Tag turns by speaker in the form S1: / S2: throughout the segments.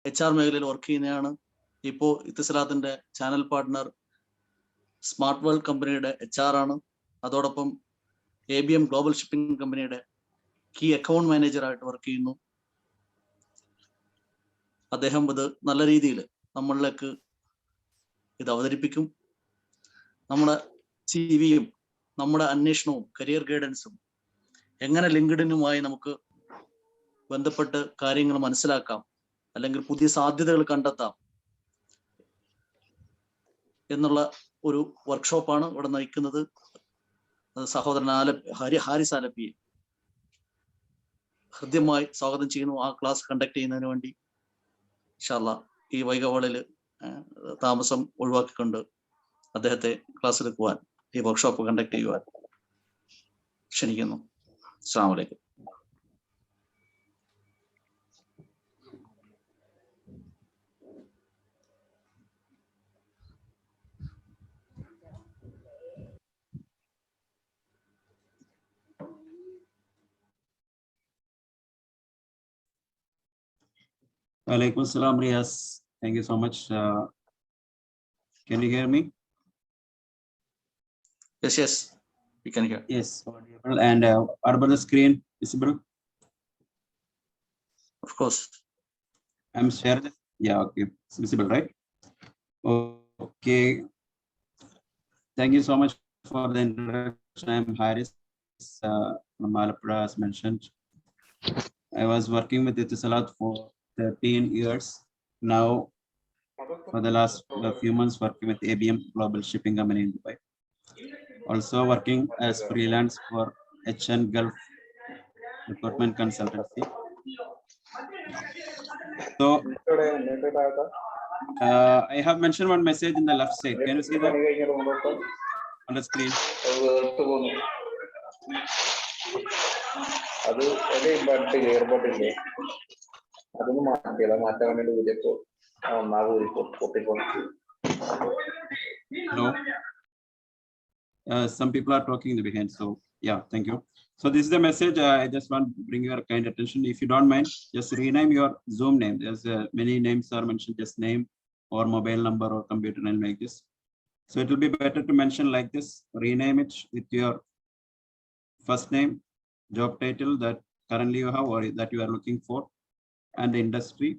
S1: HR മേഖലയിൽ work ചെയ്യുന്നതാണ്. ഇപ്പോൾ ഇത്തിസലാത്തിന്റെ ചാനൽ പാർട്ട്ണർ സ്മാർട്ട് വേൾഡ് കമ്പനിയുടെ HR ആണ്. അതോടൊപ്പം ABM ഗ്ലോബൽ ഷിപ്പിംഗ് കമ്പനിയുടെ കീ അക്കൗണ്ട് മാനേജറായിട്ട് വർക്ക് ചെയ്യുന്നു. അദ്ദേഹം ഇത് നല്ല രീതിയിൽ നമ്മളിലേക്ക് ഇത് അവതരിപ്പിക്കും. നമ്മുടെ CV-യും നമ്മുടെ അന്വേഷണവും കരിയർ ഗൈഡൻസും എങ്ങനെ ലിങ്ക്ഡിനുമായി നമുക്ക് ബന്ധപ്പെട്ട് കാര്യങ്ങൾ മനസ്സിലാക്കാം, അല്ലെങ്കിൽ പുതിയ സാധ്യതകൾ കണ്ടെത്താം എന്നുള്ള ഒരു വർക്ക്ഷോപ്പാണ് ഇവിടെ നയിക്കുന്നത്. സഹോദരൻ ഹാരിസ് ആലപ്പിയെ ഹൃദ്യമായി സ്വാഗതം ചെയ്യുന്നു ആ ക്ലാസ് കണ്ടക്ട് ചെയ്യുന്നതിന് വേണ്ടി. ഇൻഷാ അല്ലാഹ് ഈ വൈകവളിൽ താമസം ഒഴിവാക്കിക്കൊണ്ട് അദ്ദേഹത്തെ ക്ലാസ്സിലെടുക്കുവാൻ, ഈ വർക്ക്ഷോപ്പ് കണ്ടക്ട് ചെയ്യുവാൻ ക്ഷണിക്കുന്നു. അസ്സലാമു അലൈക്കും.
S2: Walaikum salam, Riyas. Thank you so much. Can you hear me?
S1: Yes, we can hear.
S2: Yes, audible. And what about the screen? Visible?
S1: Of course.
S2: I'm shared. Yeah, okay. It's visible, right? Okay. Thank you so much for the introduction. I'm Haris from Malapura, as mentioned. I was working with Etisalat for 13 years now. For the last few months, working with ABM Global Shipping Company in Dubai. Also working as freelance for HN Gulf Recruitment Consultancy. So I have mentioned one message in the left side. Can you see that on the screen? No. Some people are talking in the behind. So yeah, thank you. So this is the message. I just want to bring your kind attention. If you don't mind, just rename your Zoom name. There's many names are mentioned, just name or mobile number or computer name like this. So it will be better to mention like this. Rename it with your first name, job title that currently you have or that you are looking for, and the industry.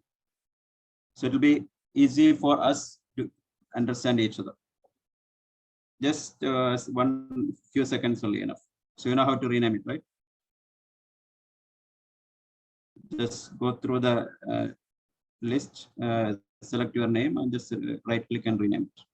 S2: So it will be easy for us to understand each other. Just one few seconds only enough. So you know how to rename it, right? Just go through the list, select your name and just right click and rename it.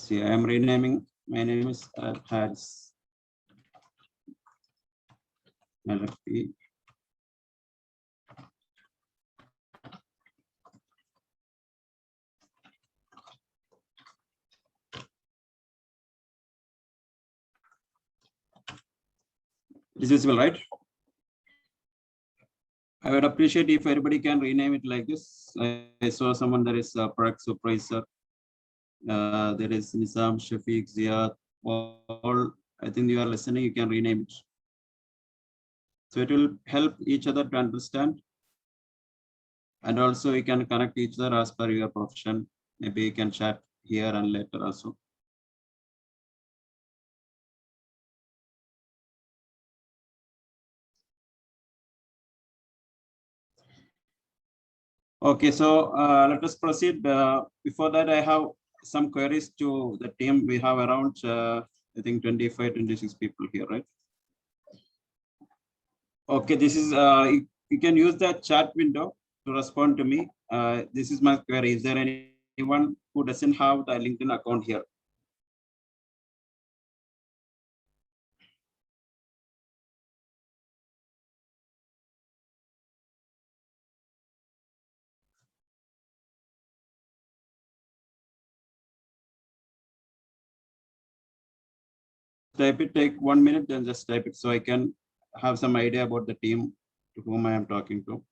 S2: See, I am renaming. My name is Haris. LFP. Is visible, right? I would appreciate if everybody can rename it like this. I saw someone, there is a product supervisor. There is Nizam, Shafiq, Ziad, all. I think you are listening, you can rename it. So it will help each other to understand. And also we can connect each other as per your profession. Maybe you can chat here and later also. Okay, so let us proceed. Before that, I have some queries to the team. We have around, I think 25, 26 people here, right? Okay, this is, you can use the chat window to respond to me. This is my query. Is there anyone who doesn't have the LinkedIn account here? type it, take 1 minute, then just type it so I can have some idea about the team to whom I am talking to.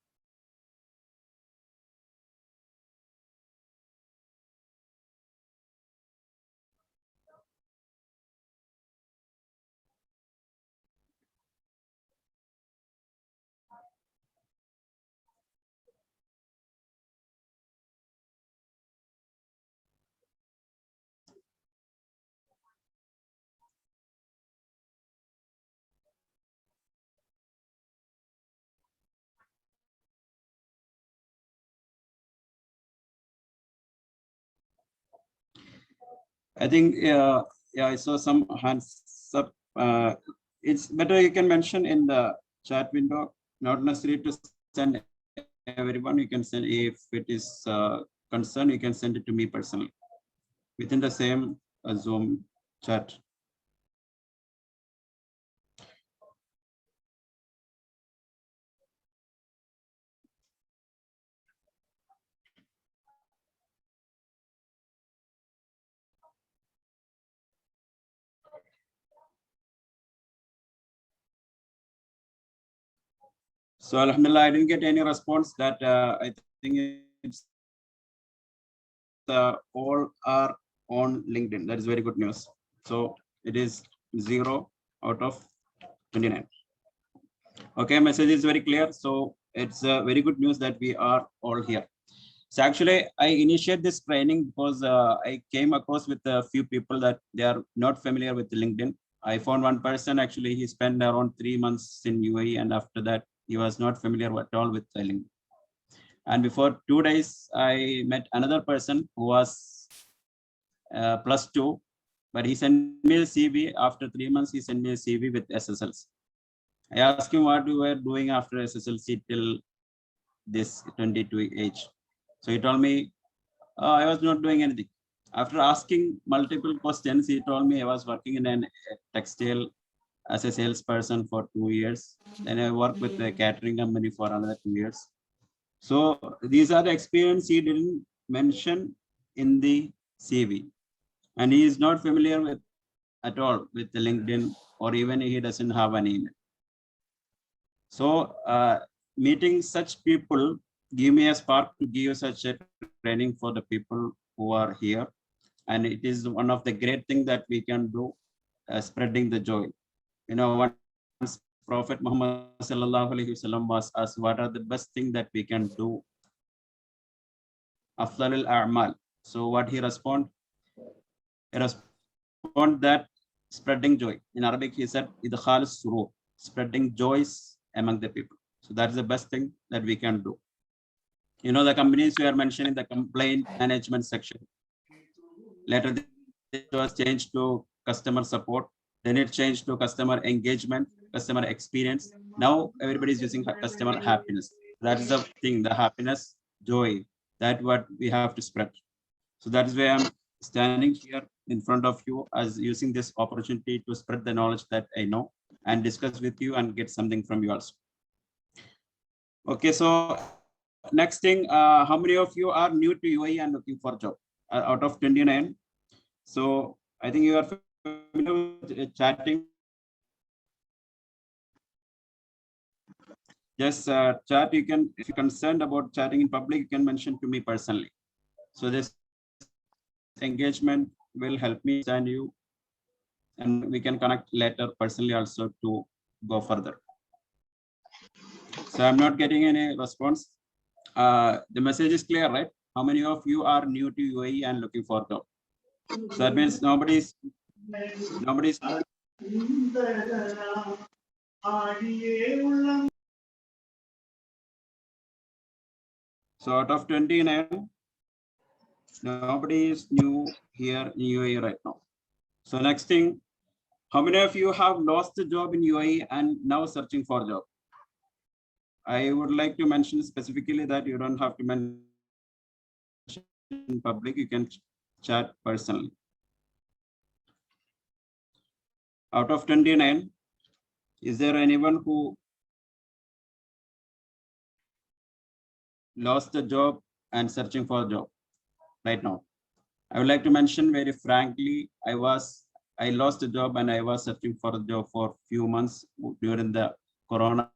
S2: I think, yeah, I saw some hands up. It's better you can mention in the chat window, not necessary to send everyone. You can send, if it is concern, you can send it to me personally within the same Zoom chat. So Alhamdulillah, I didn't get any response. That I think it's all are on LinkedIn. That is very good news. So it is 0 out of 29. Okay, message is very clear. So it's very good news that we are all here. So actually, I initiate this training because I came across with a few people that they are not familiar with LinkedIn. I found one person, actually, he spent around 3 months in UAE, and after that, he was not familiar at all with LinkedIn. And before 2 days, I met another person who was +2, but he sent me a CV. After 3 months, he sent me a CV with SSLC. I asked him what you were doing after SSLC till this 22 age. So he told me, I was not doing anything. After asking multiple questions, he told me I was working in a textile as a salesperson for 2 years. Then I worked with a catering company for another 2 years. So these are the experience he didn't mention in the CV. And he is not familiar with at all with the LinkedIn, or even he doesn't have an email. So meeting such people give me a spark to give such a training for the people who are here. And it is one of the great things that we can do, spreading the joy. You know, once Prophet Muhammad sallallahu alaihi wasallam was asked, what are the best thing that we can do? Afdalul a'mal. So what he respond? He respond that spreading joy. In Arabic, he said, idkhal surur, spreading joys among the people. So that's the best thing that we can do. You know, the companies we are mentioning, the complaint management section. Later, it was changed to customer support. Then it changed to customer engagement, customer experience. Now everybody is using customer happiness. That is the thing, the happiness, joy. That's what we have to spread. So that is why I'm standing here in front of you as using this opportunity to spread the knowledge that I know and discuss with you and get something from you also. Okay, so next thing, how many of you are new to UAE and looking for a job? Out of 29. So I think you are familiar with chatting. Just chat, you can, if you're concerned about chatting in public, you can mention to me personally. So this engagement will help me understand you, and we can connect later personally also to go further. So I'm not getting any response. The message is clear, right? How many of you are new to UAE and looking for a job? So that means nobody's. So out of 29, nobody is new here in UAE right now. So next thing, how many of you have lost the job in UAE and now searching for a job? I would like to mention specifically that you don't have to mention in public, you can chat personally. Out of 29, is there anyone who lost the job and searching for a job right now? I would like to mention very frankly, I was I lost a job and I was searching for a job for few months during the Corona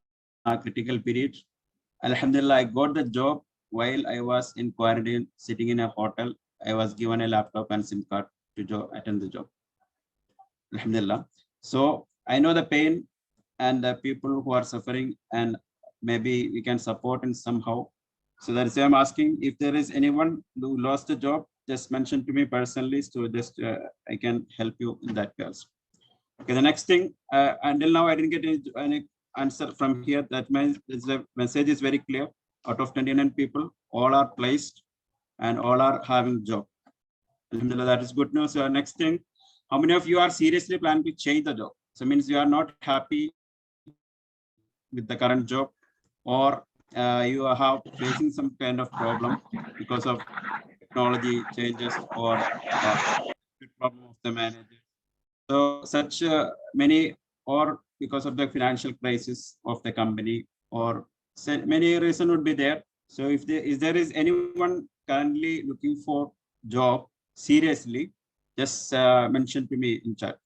S2: critical period. Alhamdulillah, I got the job while I was in quarantine, sitting in a hotel. I was given a laptop and SIM card to attend the job. Alhamdulillah. So I know the pain and the people who are suffering, and maybe we can support in somehow. So that's why I'm asking if there is anyone who lost a job, just mention to me personally, so just I can help you in that case. Okay, the next thing, until now I didn't get any answer from here. That means the message is very clear. Out of 29 people, all are placed and all are having job. Alhamdulillah, that is good news. So next thing, how many of you are seriously planning to change the job? So means you are not happy with the current job, or you are facing some kind of problem because of technology changes or problem of the manager. So such many, or because of the financial crisis of the company, or many reason would be there. So if there is anyone currently looking for job seriously, just mention to me in chat.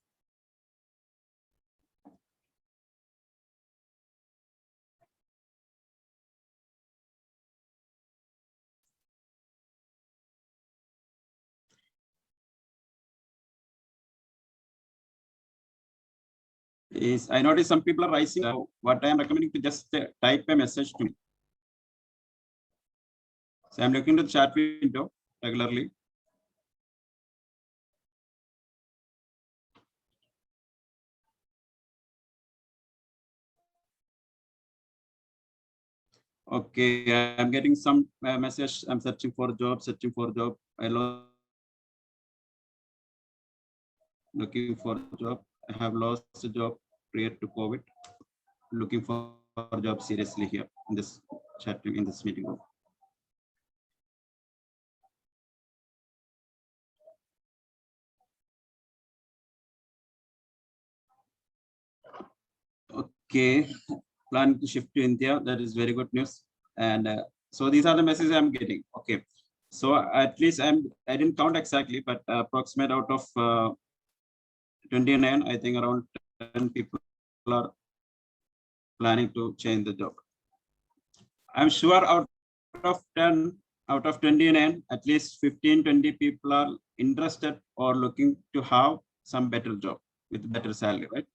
S2: I notice some people are rising. What I am recommending to just type a message to me. So I'm looking to the chat window regularly. Okay, I'm getting some message. I'm searching for job, I looking for a job. I have lost a job prior to COVID. Looking for a job seriously here in this chat, in this meeting room. Okay, plan to shift to India. That is very good news. And so these are the messages I'm getting. Okay, so at least I didn't count exactly, but approximate out of 29, I think around 10 people are planning to change the job. I'm sure out of 10, out of 29, at least 15, 20 people are interested or looking to have some better job with better salary, right?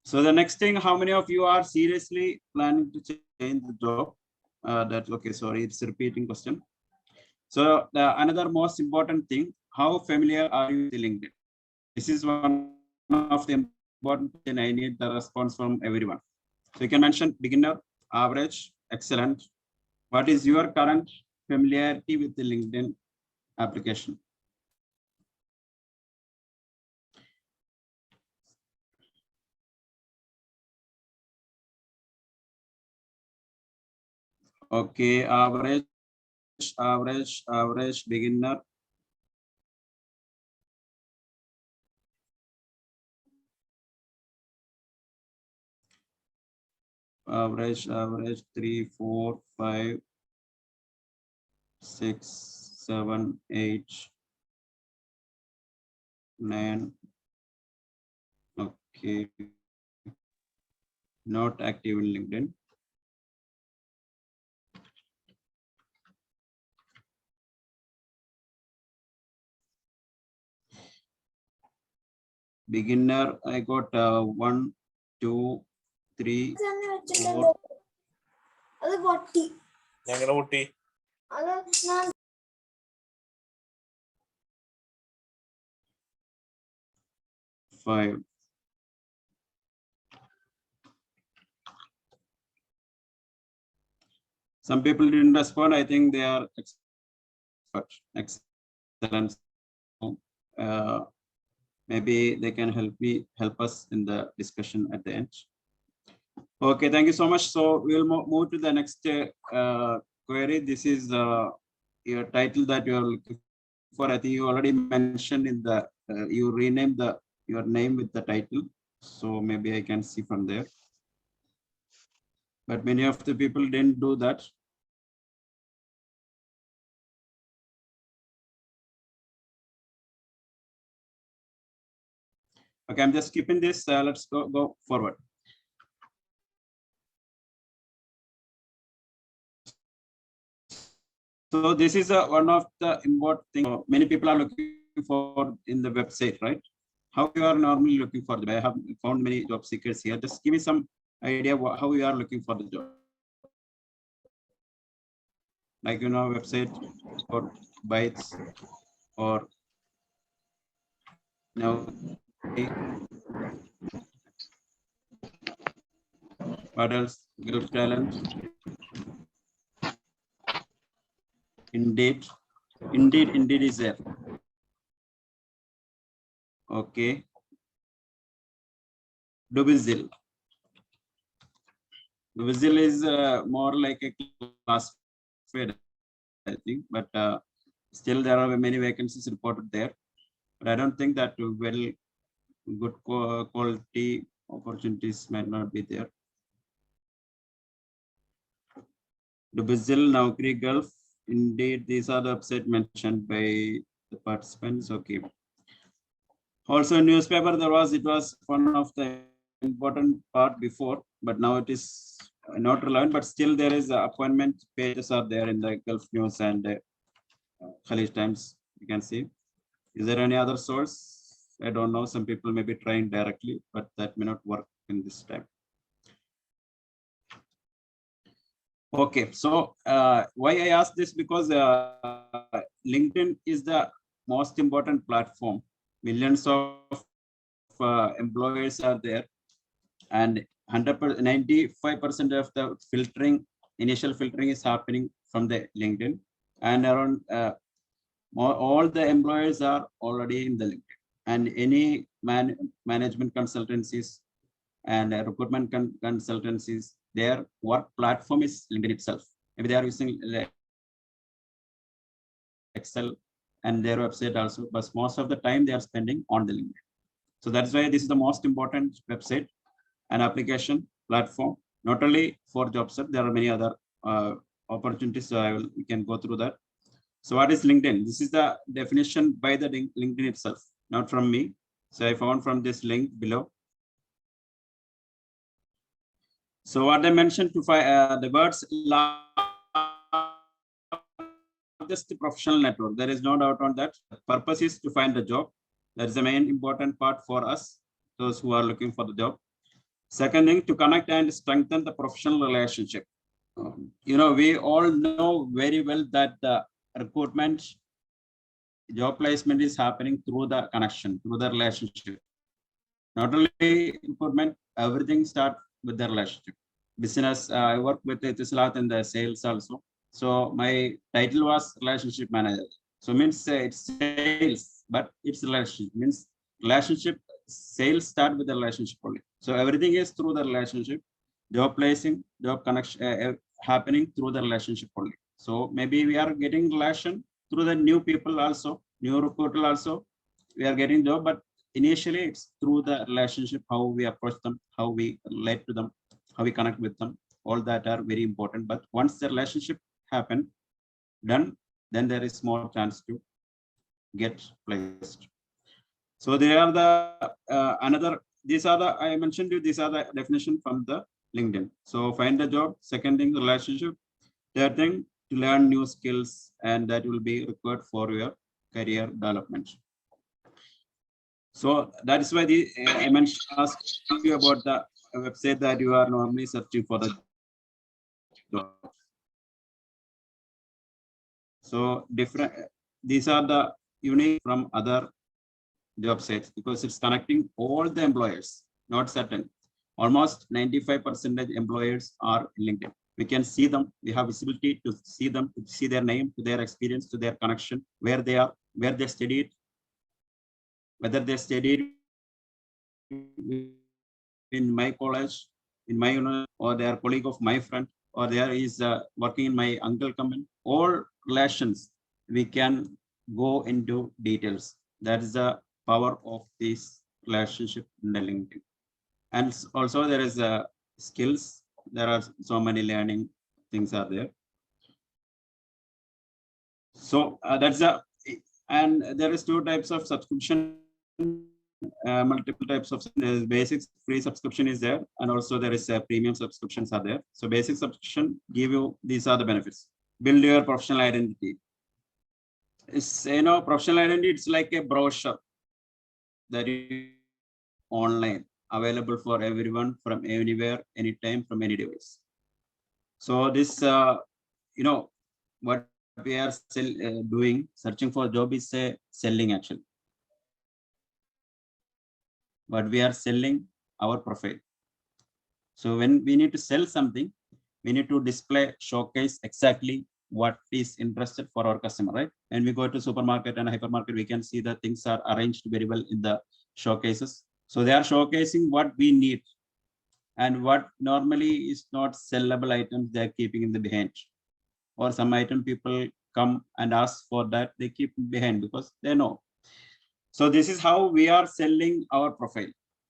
S2: So the next thing, how many of you are seriously planning to change the job? That's okay, sorry, it's a repeating question. So another most important thing, how familiar are you with LinkedIn? This is one of the important thing I need the response from everyone. So you can mention beginner, average, excellent. What is your current familiarity with the LinkedIn application? Okay, average, beginner. Average, 3, 4, 5, 6, 7, 8, 9. Okay. Not active in LinkedIn. Beginner, I got 1, 2, 3, 4. Five. Some people didn't respond. I think they are expert, excellent. Maybe they can help us in the discussion at the end. Okay, thank you so much. So we'll move to the next query. This is your title that you are looking for. I think you already mentioned in the you renamed your name with the title. So maybe I can see from there. But many of the people didn't do that. Okay, I'm just skipping this. Let's go forward. So this is one of the important things many people are looking for in the website, right? How you are normally looking for the, I have found many job seekers here. Just give me some idea how you are looking for the job. Like, website or bytes or what else? Gulf Talent. Indeed is there. Okay. Dubizzle. Dubizzle is more like a classified, I think, but still there are many vacancies reported there. But I don't think that good quality opportunities might not be there. Dubizzle, Naukri, Gulf. Indeed, these are the websites mentioned by the participants. Okay. Also, newspaper, it was one of the important part before, but now it is not relevant, but still there is appointment pages are there in the Gulf News and Khalij Times, you can see. Is there any other source? I don't know. Some people may be trying directly, but that may not work in this time. Okay, so why I ask this, because LinkedIn is the most important platform. Millions of employers are there, and 95% of the initial filtering is happening from the LinkedIn, and around all the employers are already in the LinkedIn, and any management consultancies and recruitment consultancies, their work platform is LinkedIn itself. Maybe they are using Excel and their website also, but most of the time they are spending on the LinkedIn. So that's why this is the most important website and application platform, not only for job search, there are many other opportunities. So we can go through that. So what is LinkedIn? This is the definition by the LinkedIn itself, not from me. So I found from this link below. So what I mentioned to the words largest professional network, there is no doubt on that. The purpose is to find a job. That is the main important part for us, those who are looking for the job. Second thing, to connect and strengthen the professional relationship. We all know very well that the recruitment, job placement is happening through the connection, through the relationship. Not only recruitment, everything starts with the relationship. Business, I work with Etisalat in the sales also. So my title was relationship manager. So means it's sales, but it's relationship. Means relationship, sales start with the relationship only. So everything is through the relationship. Job placing, job connection happening through the relationship only. So maybe we are getting relation through the new people also, new recruiter also. We are getting job, but initially it's through the relationship, how we approach them, how we relate to them, how we connect with them. All that are very important. But once the relationship happen, then there is more chance to get placed. So they are the these are the, I mentioned you, these are the definition from the LinkedIn. So find a job. Second thing, relationship. Third thing, to learn new skills, and that will be required for your career development. So that is why I mentioned, asked you about the website that you are normally searching for the job. So these are the unique from other job sites, because it's connecting all the employers, not certain. Almost 95% employers are LinkedIn. We can see them. We have visibility to see them, to see their name, to their experience, to their connection, where they are, where they studied, whether they studied in my college, in my university, or they are colleague of my friend, or there is working in my uncle company. All relations, we can go into details. That is the power of this relationship in the LinkedIn. And also there is skills. There are so many learning things are there. So that's and there is two types of subscription multiple types of basic free subscription is there, and also there is a premium subscriptions are there. So basic subscription give you, these are the benefits. Build your professional identity. It's, professional identity, it's like a brochure that is online, available for everyone from anywhere, anytime, from any device. So this, what we are doing, searching for job is a selling actually. But we are selling our profile. So when we need to sell something, we need to display, showcase exactly what is interested for our customer, right? And we go to supermarket and hypermarket, we can see that things are arranged very well in the showcases. So they are showcasing what we need and what normally is not sellable items they are keeping in the behind. Or some item people come and ask for that, they keep behind because they know. So this is how we are selling our profile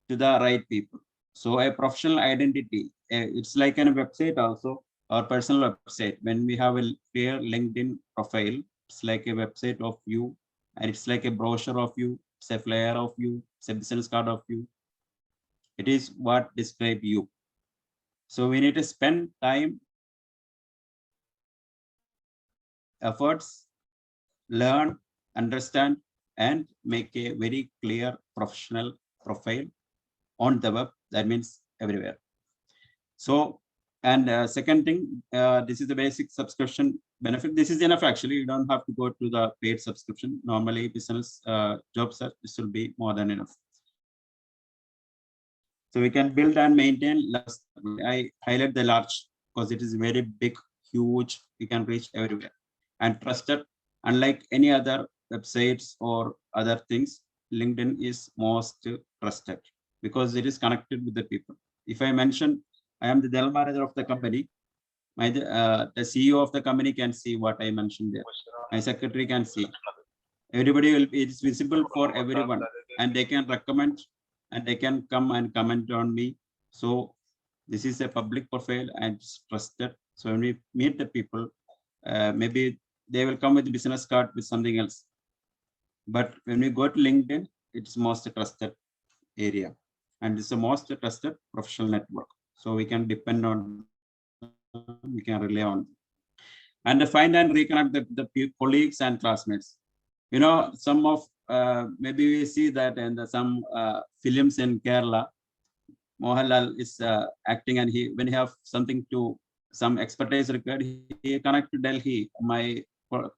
S2: to the right people. So a professional identity, it's like a website also, or personal website. When we have a clear LinkedIn profile, it's like a website of you, and it's like a brochure of you, it's a flyer of you, it's a business card of you. It is what describe you. So we need to spend time, efforts, learn, understand, and make a very clear professional profile on the web. That means everywhere. So, and second thing, this is the basic subscription benefit. This is enough actually. You don't have to go to the paid subscription. Normally, business jobs, this will be more than enough. So we can build and maintain. I highlight the large because it is very big, huge. We can reach everywhere and trusted. Unlike any other websites or other things, LinkedIn is most trusted because it is connected with the people. If I mention I am the general manager of the company, the CEO of the company can see what I mentioned there. My secretary can see. Everybody will be, it's visible for everyone, and they can recommend and they can come and comment on me. So this is a public profile and it's trusted. So when we meet the people, maybe they will come with a business card with something else. But when we go to LinkedIn, it's most trusted area, and it's the most trusted professional network. So we can depend on, we can rely on, and find and reconnect the colleagues and classmates. Some of maybe we see that in some films in Kerala, Mohanlal is acting, and when he have something to some expertise required, he connect to Delhi. My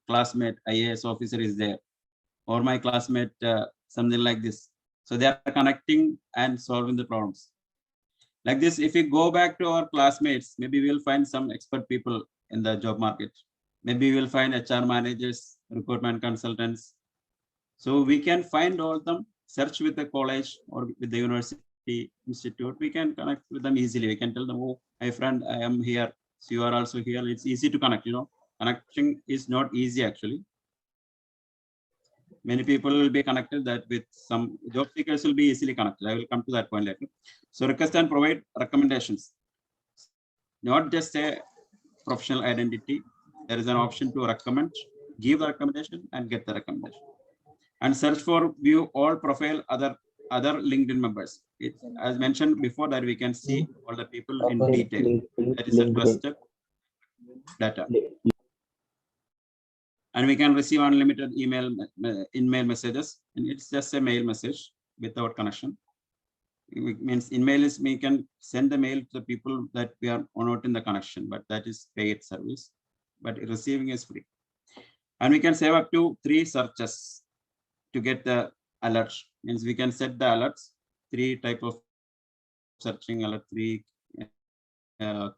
S2: classmate IAS officer is there, or my classmate something like this. So they are connecting and solving the problems. Like this, if we go back to our classmates, maybe we'll find some expert people in the job market. Maybe we'll find HR managers, recruitment consultants. So we can find all of them, search with the college or with the university institute. We can connect with them easily. We can tell them, oh, my friend, I am here. So you are also here. It's easy to connect, Connecting is not easy actually. Many people will be connected that with some job seekers will be easily connected. I will come to that point later. So request and provide recommendations. Not just a professional identity. There is an option to recommend, give the recommendation and get the recommendation. And search for view all profile other LinkedIn members. As mentioned before, that we can see all the people in detail. That is a trusted data. And we can receive unlimited email messages, and it's just a mail message without connection. It means in mail is we can send the mail to the people that we are not in the connection, but that is paid service. But receiving is free. And we can save up to 3 searches to get the alerts. Means we can set the alerts, 3 type of searching alert, 3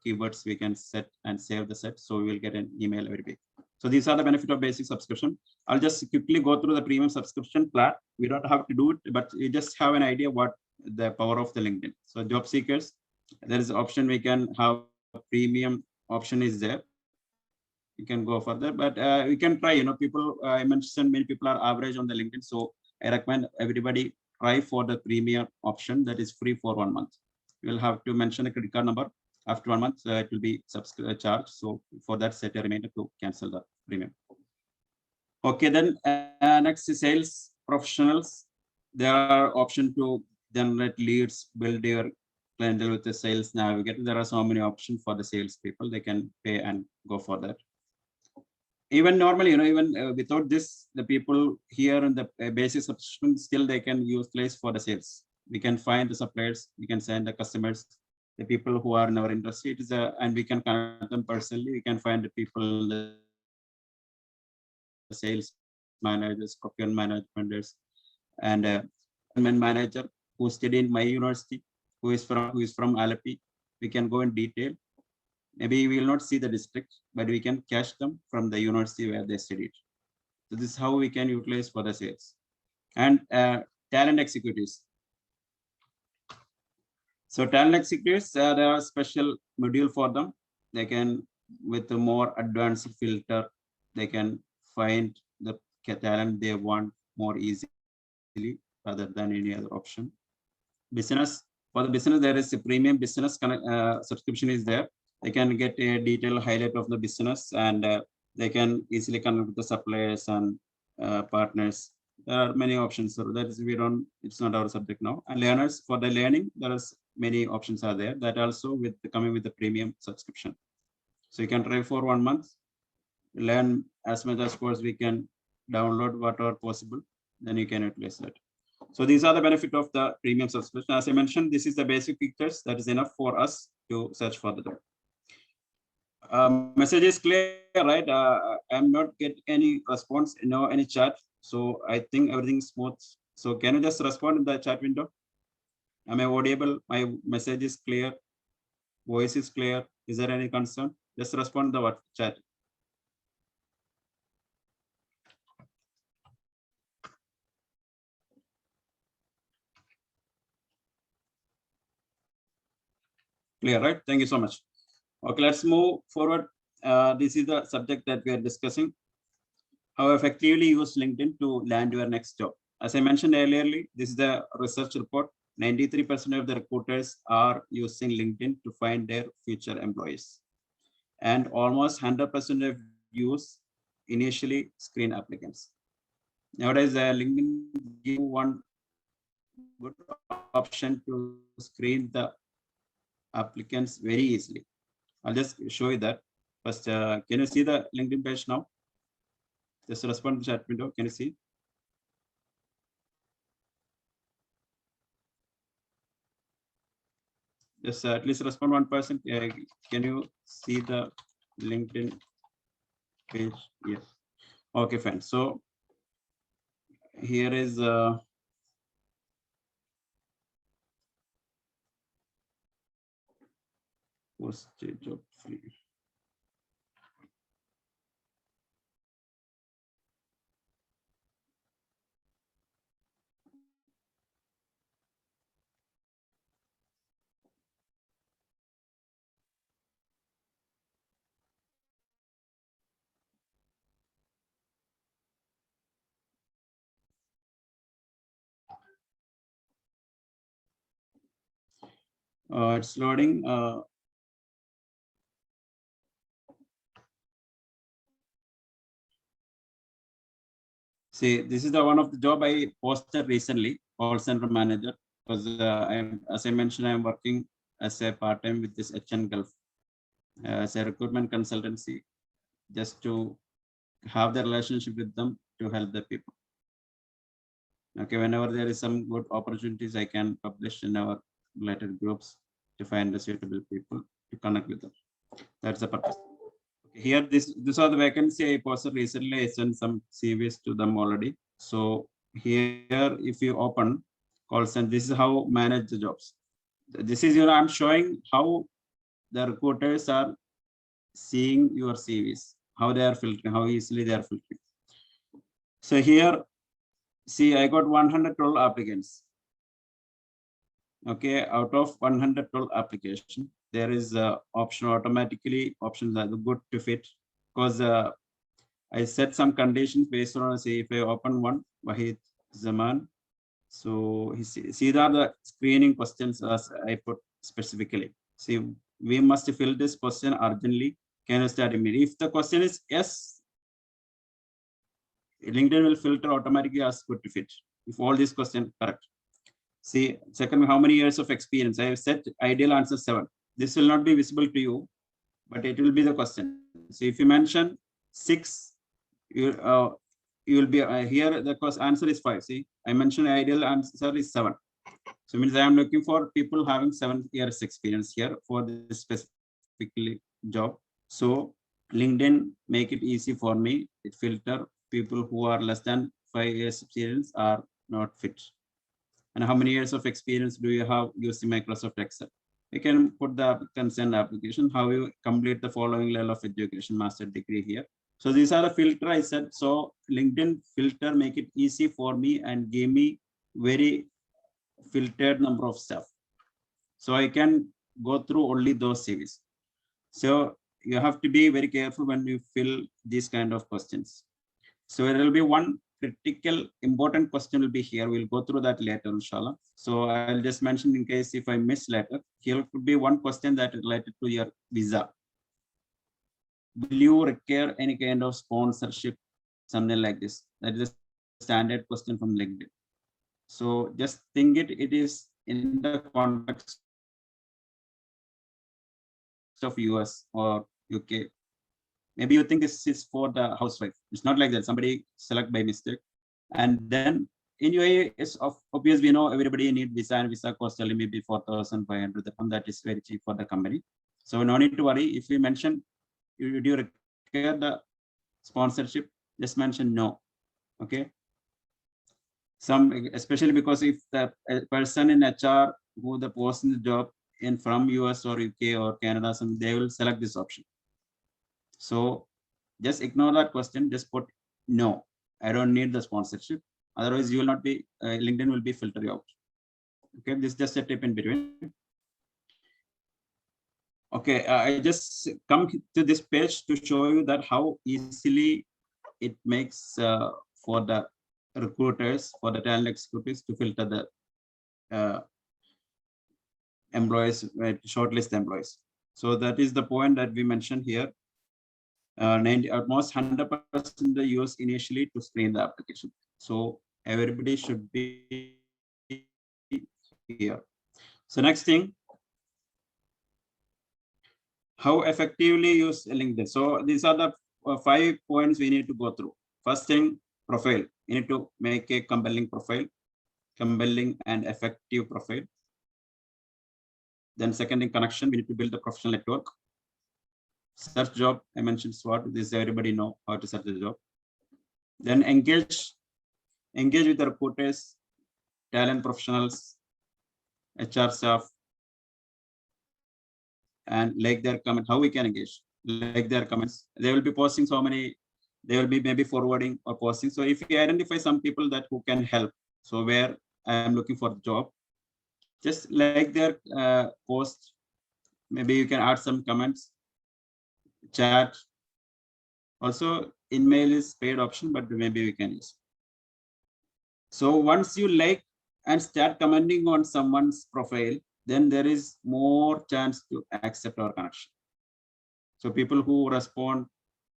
S2: keywords we can set and save the set. So we will get an email every week. So these are the benefit of basic subscription. I'll just quickly go through the premium subscription plan. We don't have to do it, but you just have an idea what the power of the LinkedIn. So job seekers, there is an option we can have a premium option is there. You can go further, but we can try, people, I mentioned many people are average on the LinkedIn. So I recommend everybody try for the premium option that is free for 1 month. You will have to mention a credit card number. After 1 month, it will be charged. So for that, set a reminder to cancel the premium. Okay, then next is sales professionals. there are options to generate leads, build your clientele with the sales navigator. There are so many options for the sales people. They can pay and go for that. Even normally, even without this, the people here in the basic subscription, still they can utilize for the sales. We can find the suppliers, we can send the customers, the people who are in our industry. It is and we can connect them personally. We can find the people, the sales managers, procurement managers, and manager who studied in my university, who is from Alapi. We can go in detail. Maybe we will not see the district, but we can catch them from the university where they studied. So this is how we can utilize for the sales. And talent executives. So talent executives, there are special module for them. They can, with a more advanced filter, they can find the talent they want more easily rather than any other option. Business, for the business, there is a premium business subscription is there. They can get a detailed highlight of the business, and they can easily connect with the suppliers and partners. There are many options. So that is, it's not our subject now. And learners, for the learning, there is many options are there that also with coming with the premium subscription. So you can try for 1 month, learn as much as course we can download whatever possible, then you can utilize that. So these are the benefit of the premium subscription. As I mentioned, this is the basic features that is enough for us to search for the job. Message is clear, right? I'm not getting any response, any chat. So I think everything's smooth. So can you just respond in the chat window? Am I audible? My message is clear. Voice is clear. Is there any concern? Just respond in the chat. Clear, right? Thank you so much. Okay, let's move forward. This is the subject that we are discussing. How effectively use LinkedIn to land your next job. As I mentioned earlier, this is the research report. 93% of the recruiters are using LinkedIn to find their future employees. And almost 100% of use initially screen applicants. Nowadays, LinkedIn gives one good option to screen the applicants very easily. I'll just show you that. First, can you see the LinkedIn page now? Just respond to the chat window. Can you see? Just at least respond 1%. Can you see the LinkedIn page? Yes. Okay, fine. So here is postage of free. It's loading. See, this is the one of the job I posted recently, call center manager. Because as I mentioned, I'm working as a part-time with this HN Gulf as a recruitment consultancy, just to have the relationship with them to help the people. Okay, whenever there is some good opportunities, I can publish in our related groups to find the suitable people to connect with them. That's the purpose. Here, these are the vacancy I posted recently. I sent some CVs to them already. So here, if you open calls, and this is how manage the jobs. This is, I'm showing how the recruiters are seeing your CVs, how they are filtering, how easily they are filtering. So here, see, I got 112 applicants. Okay, out of 112 application, there is option automatically options are good to fit, because I set some conditions based on, say, if I open one, Wahid Zaman. So these are the screening questions as I put specifically. See, we must fill this question urgently. Can you start immediately? If the question is yes, LinkedIn will filter automatically as good to fit. if all these questions correct. See, second, how many years of experience? I have set ideal answer 7. This will not be visible to you, but it will be the question. So if you mention 6, you will be here. The answer is 5. See, I mentioned ideal answer is 7. So means I am looking for people having 7 years experience here for this specifically job. So LinkedIn make it easy for me. It filter people who are less than 5 years experience are not fit. And how many years of experience do you have using Microsoft Excel? You can put the consent application, how you complete the following level of education, master degree here. So these are the filter I said. So LinkedIn filter make it easy for me and give me very filtered number of stuff. So I can go through only those CVs. So you have to be very careful when you fill these kind of questions. So there will be one critical important question will be here. We'll go through that later, inshallah. So I'll just mention in case if I miss later, here could be one question that is related to your visa. Will you require any kind of sponsorship, something like this? That is a standard question from LinkedIn. So just think it is in the context of US or UK. Maybe you think this is for the housewife. It's not like that. Somebody select by mistake. And then in UAE, it's obvious we know everybody need visa, and visa cost only maybe 4,500. That is very cheap for the company. So no need to worry. If you mention you do require the sponsorship, just mention no. Okay. Especially because if the person in HR who the post in the job in from US or UK or Canada, they will select this option. So just ignore that question. Just put no. I don't need the sponsorship. Otherwise, you will not be. LinkedIn will be filtering out. Okay, this is just a tip in between. Okay, I just come to this page to show you that how easily it makes for the recruiters, for the talent executives to filter the employees, shortlist employees. So that is the point that we mentioned here. Almost 100% they use initially to screen the application. So everybody should be here. So next thing, how effectively use LinkedIn. So these are the 5 points we need to go through. First thing, profile. You need to make a compelling profile, compelling and effective profile. Then second thing, connection. We need to build a professional network. Search job, I mentioned SWOT. This everybody know how to search the job. Then engage with the recruiters, talent professionals, HR staff, and like their comment. How we can engage? Like their comments. They will be posting so many. They will be maybe forwarding or posting. So if you identify some people that who can help, so where I am looking for the job, just like their post. Maybe you can add some comments. Chat. Also, email is paid option, but maybe we can use. So once you like and start commenting on someone's profile, then there is more chance to accept our connection. So people who respond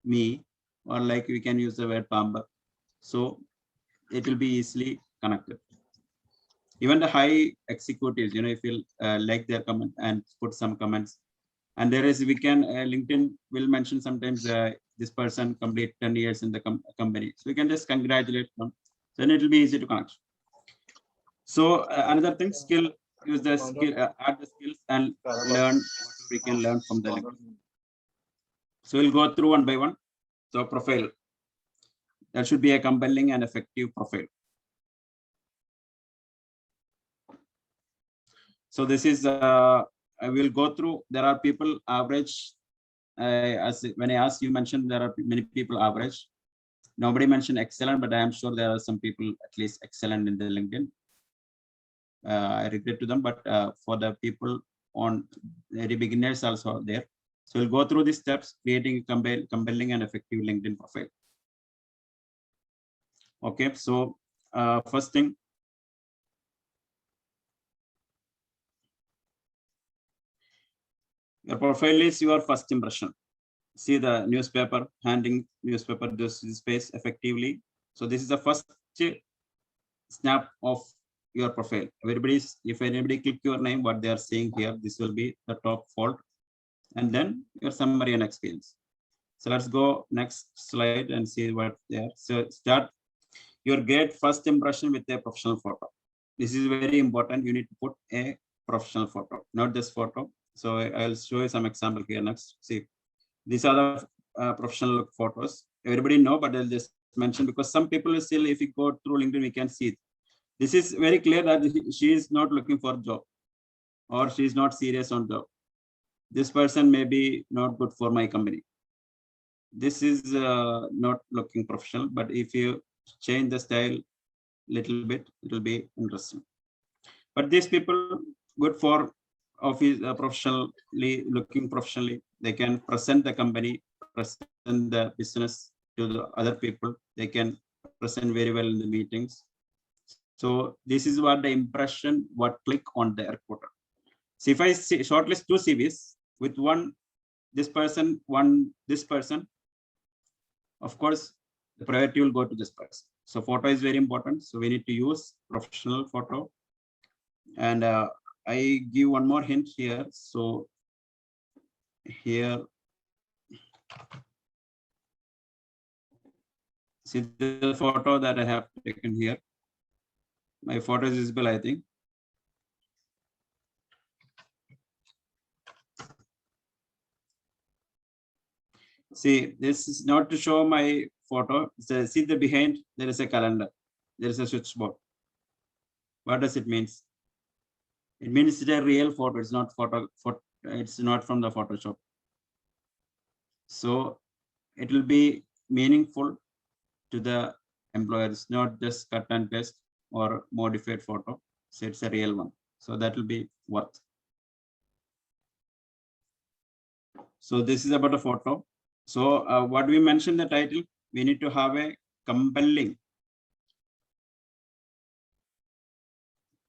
S2: me, or like we can use the word Pamba. So it will be easily connected. Even the high executives, if you like their comment and put some comments. And there is, we can, LinkedIn will mention sometimes this person complete 10 years in the company. So we can just congratulate them. Then it will be easy to connect. So another thing, skill, use the skill, add the skills and learn what we can learn from the LinkedIn. So we'll go through one by one. So profile, that should be a compelling and effective profile. So this is, I will go through, there are people average, as when I asked, you mentioned there are many people average. Nobody mentioned excellent, but I am sure there are some people at least excellent in the LinkedIn. I regret to them, but for the people on very beginners also there. So we'll go through these steps, creating a compelling and effective LinkedIn profile. Okay, so first thing, your profile is your first impression. See the newspaper, handing newspaper this space effectively. So this is the first snap of your profile. If anybody click your name, what they are seeing here, this will be the top fold, and then your summary and experience. So let's go next slide and see what there. So start your great first impression with a professional photo. This is very important. You need to put a professional photo, not just photo. So I'll show you some example here next. See, these are the professional look photos. Everybody know, but I'll just mention because some people still, if you go through LinkedIn, we can see it. This is very clear that she is not looking for a job, or she is not serious on job. This person may be not good for my company. This is not looking professional, but if you change the style little bit, it will be interesting. But these people good for office professionally, looking professionally. They can present the company, present the business to the other people. They can present very well in the meetings. So this is what the impression, what click on the recruiter. So if I shortlist 2 CVs with this person, of course, the priority will go to this person. So photo is very important. So we need to use professional photo. And I give one more hint here. So here, see the photo that I have taken here. My photo is visible, I think. See, this is not to show my photo. So see the behind, there is a calendar. There is a switchboard. What does it mean? It means it's a real photo. It's not it's not from the Photoshop. So it will be meaningful to the employers, not just cut and paste or modified photo. So it's a real one. So that will be worth. So this is about a photo. So what we mentioned the title, we need to have a compelling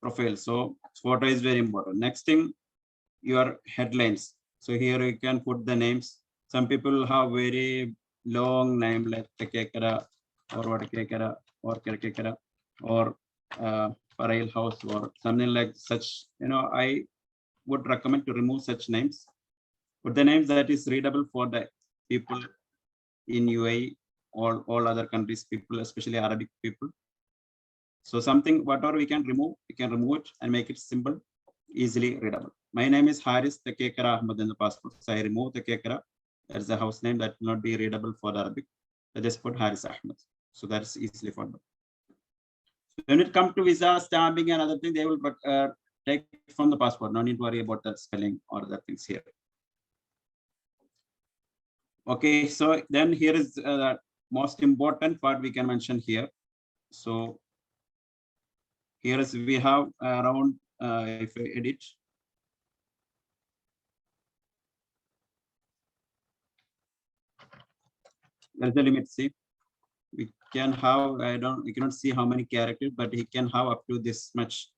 S2: profile. So photo is very important. Next thing, your headlines. So here you can put the names. Some people have very long name like Tekekara or Vatakekara or Kerkekara or Parail House or something like such. I would recommend to remove such names. Put the names that is readable for the people in UAE or all other countries, people, especially Arabic people. So something, whatever we can remove it and make it simple, easily readable. My name is Haris Tekekara Ahmed in the passport. So I remove Tekekara. There's a house name that will not be readable for Arabic. I just put Haris Ahmed. So that's easily found. So when it comes to visa, stamping and other things, they will take it from the passport. No need to worry about the spelling or other things here. Okay, so then here is the most important part we can mention here. So here is we have around, if I edit, there's a limit. See, we can have, we cannot see how many characters, but he can have up to this much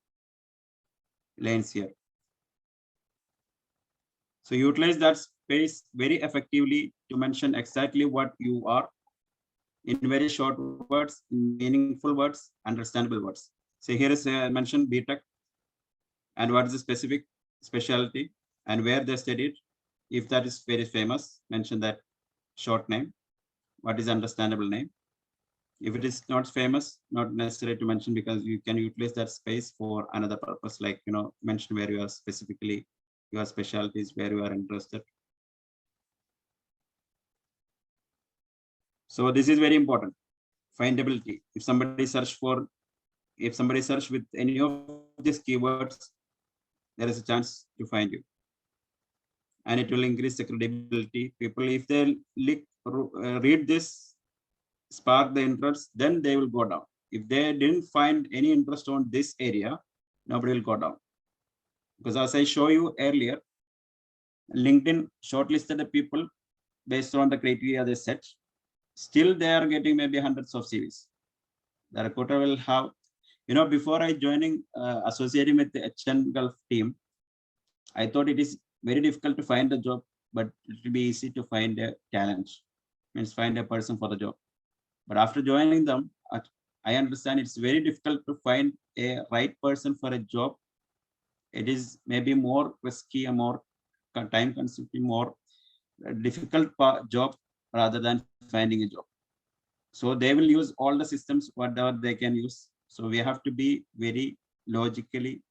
S2: lines here. So utilize that space very effectively to mention exactly what you are in very short words, meaningful words, understandable words. So here is mentioned BTech and what is the specific specialty and where they studied. If that is very famous, mention that short name. What is understandable name? If it is not famous, not necessary to mention because you can utilize that space for another purpose, like mention where you are specifically, your specialties, where you are interested. So this is very important. Findability. If somebody search with any of these keywords, there is a chance to find you. And it will increase the credibility. People, if they read this, spark the interest, then they will go down. If they didn't find any interest on this area, nobody will go down. Because as I show you earlier, LinkedIn shortlisted the people based on the criteria they set. Still, they are getting maybe hundreds of CVs. The recruiter will have, before I joining associating with the HN Gulf team, I thought it is very difficult to find a job, but it will be easy to find a talent, means find a person for the job. But after joining them, I understand it's very difficult to find a right person for a job. It is maybe more risky and more time consuming, more difficult job rather than finding a job. So they will use all the systems, whatever they can use. So we have to be very logically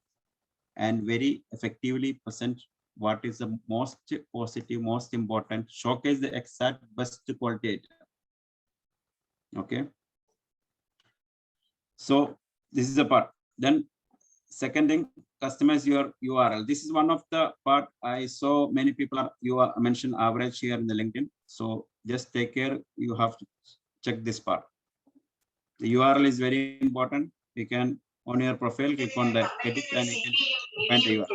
S2: and very effectively present what is the most positive, most important, showcase the exact best quality item. Okay. So this is the part. Then second thing, customize your URL. This is one of the part I saw many people are, you are mentioned average here in the LinkedIn. So just take care. You have to check this part. The URL is very important. You can on your profile, click on the edit and you can find the URL.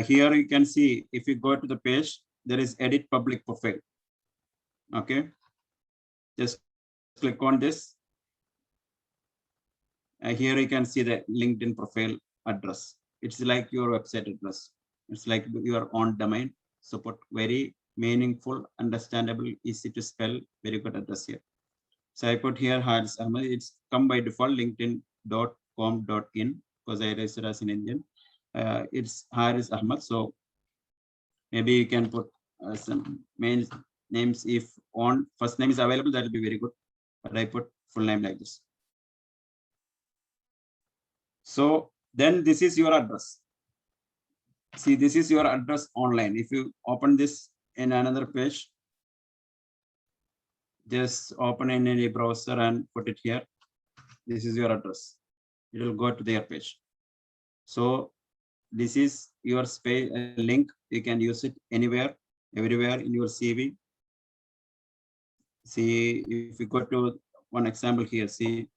S2: Here you can see, if you go to the page, there is edit public profile. Okay, just click on this. Here you can see the LinkedIn profile address. It's like your website address. It's like your own domain. So put very meaningful, understandable, easy to spell, very good address here. So I put here Haris Ahmed. It's come by default linkedin.com.in because I raised it as an Indian. It's Haris Ahmed. So maybe you can put some main names. If on first name is available, that will be very good. But I put full name like this. So then this is your address. See, this is your address online. If you open this in another page, just open in any browser and put it here. This is your address. It will go to their page. So this is your space link. You can use it anywhere, everywhere in your CV. See, if you go to one example here, see,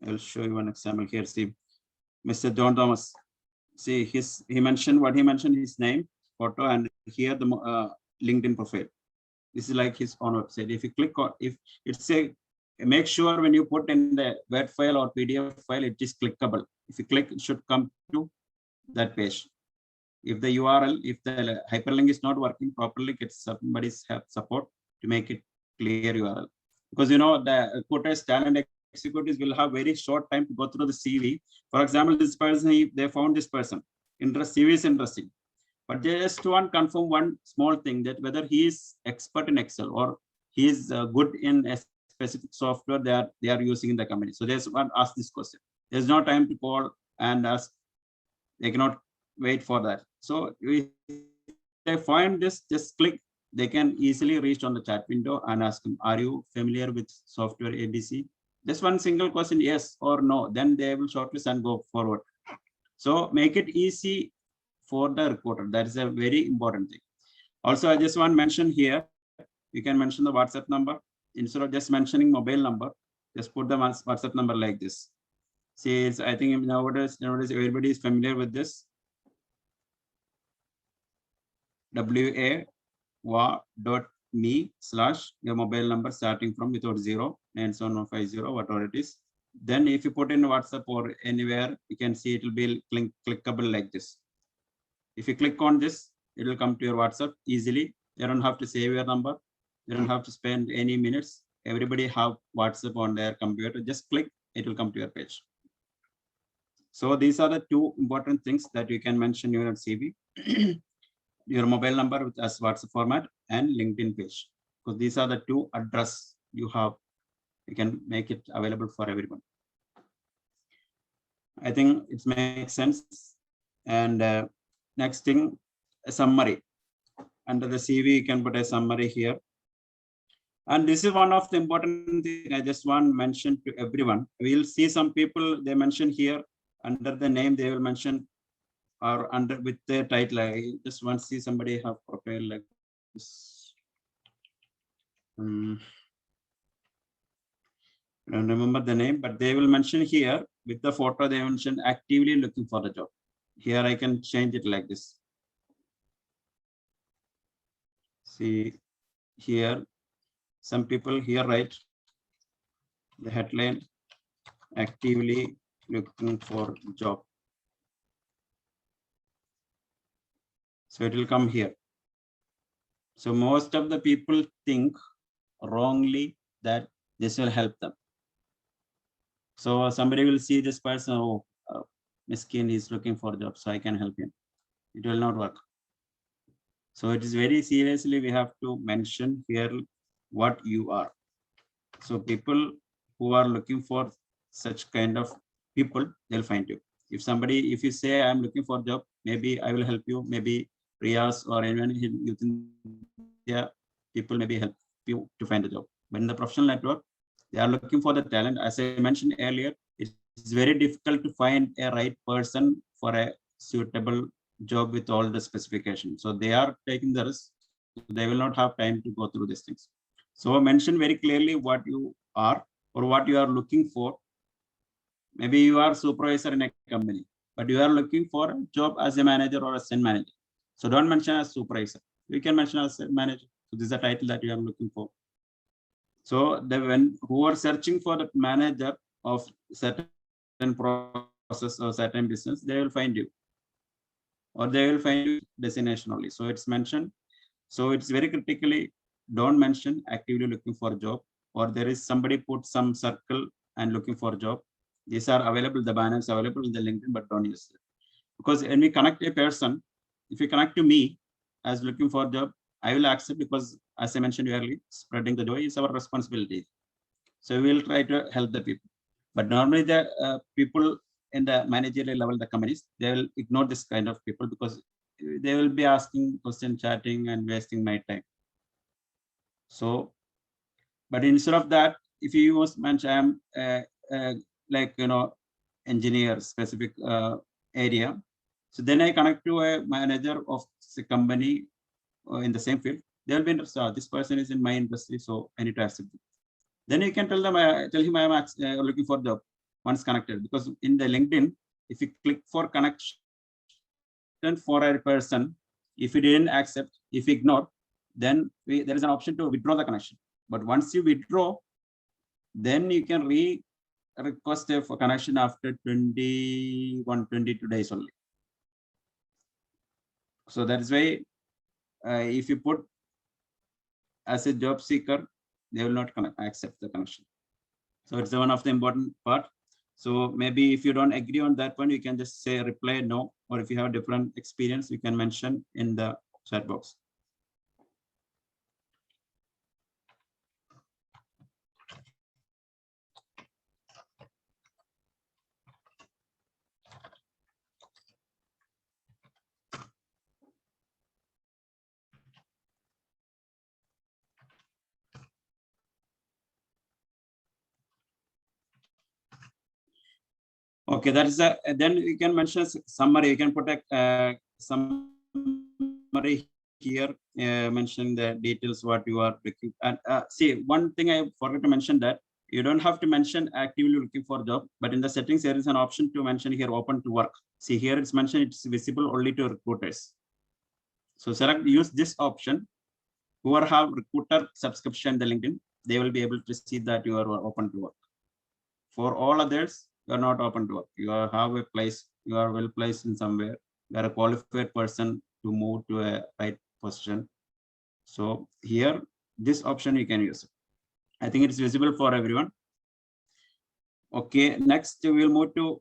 S2: I'll show you one example here. See, Mr. John Thomas. See, he mentioned what he mentioned, his name, photo, and here the LinkedIn profile. This is like his own website. If you click on, if it's a, make sure when you put in the Word file or PDF file, it is clickable. If you click, it should come to that page. If the URL, if the hyperlink is not working properly, get somebody's support to make it clear URL. Because you know the recruiters, talent executives will have very short time to go through the CV. For example, this person, they found this person. CV is interesting. But they just want to confirm one small thing, that whether he is expert in Excel or he is good in a specific software that they are using in the company. So there's one ask this question. There's no time to call and ask. They cannot wait for that. So if they find this, just click. They can easily reach on the chat window and ask them, are you familiar with software ABC? Just one single question, yes or no. Then they will shortlist and go forward. So make it easy for the recruiter. That is a very important thing. Also, I just want to mention here, you can mention the WhatsApp number. Instead of just mentioning mobile number, just put the WhatsApp number like this. See, it's, I think nowadays everybody is familiar with this. wa.me/ your mobile number starting from without 0, 97150, whatever it is. Then if you put in WhatsApp or anywhere, you can see it will be clickable like this. If you click on this, it will come to your WhatsApp easily. You don't have to save your number. You don't have to spend any minutes. Everybody have WhatsApp on their computer. Just click, it will come to your page. So these are the two important things that you can mention in your CV. Your mobile number with as WhatsApp format and LinkedIn page. Because these are the two address you have. You can make it available for everyone. I think it makes sense. And next thing, a summary. Under the CV, you can put a summary here. And this is one of the important things I just want to mention to everyone. We'll see some people, they mention here under the name, they will mention or under with their title. I just want to see somebody have profile like this. I don't remember the name, but they will mention here with the photo, they mention actively looking for the job. Here I can change it like this. See here, some people here write the headline, actively looking for job. So it will come here. So most of the people think wrongly that this will help them. So somebody will see this person, oh, Miskin is looking for a job, so I can help him. It will not work. So it is very seriously, we have to mention here what you are. So people who are looking for such kind of people, they'll find you. If somebody, if you say I'm looking for a job, maybe I will help you, maybe Riyas or anyone in Youth India, people maybe help you to find a job. But in the professional network, they are looking for the talent. As I mentioned earlier, it's very difficult to find a right person for a suitable job with all the specifications. So they are taking the risk. They will not have time to go through these things. So mention very clearly what you are or what you are looking for. Maybe you are supervisor in a company, but you are looking for a job as a manager or assistant manager. So don't mention as supervisor. You can mention as a manager. So this is the title that you are looking for. So who are searching for the manager of certain process or certain business, they will find you. Or they will find you destination only. So it's mentioned. So it's very critically, don't mention actively looking for a job, or there is somebody put some circle and looking for a job. These are available, the banners available in the LinkedIn, but don't use it. Because when we connect a person, if you connect to me as looking for a job, I will accept, because as I mentioned earlier, spreading the joy is our responsibility. So we will try to help the people. But normally the people in the managerial level, the companies, they will ignore this kind of people because they will be asking question, chatting and wasting my time. So, but instead of that, if you use mention like, engineer specific area, so then I connect to a manager of the company in the same field, they'll be interested. This person is in my industry, so I need to accept it. Then you can tell them, tell him I am looking for job once connected, because in the LinkedIn, if you click for connection for a person, if you didn't accept, if you ignore, then there is an option to withdraw the connection. But once you withdraw, then you can request a connection after 22 days only. So that's why if you put as a job seeker, they will not accept the connection. So it's one of the important part. So maybe if you don't agree on that one, you can just say reply no, or if you have different experience, you can mention in the chat box. Okay, that is then you can mention summary. You can put a summary here, mention the details what you are looking at. See, one thing I forgot to mention, that you don't have to mention actively looking for a job, but in the settings there is an option to mention here open to work. See, here it's mentioned it's visible only to recruiters. So select, use this option. Whoever have recruiter subscription in the LinkedIn, they will be able to see that you are open to work. For all others, you are not open to work. You have a place, you are well placed in somewhere. You are a qualified person to move to a right position. So here, this option you can use. I think it's visible for everyone. Okay, next we will move to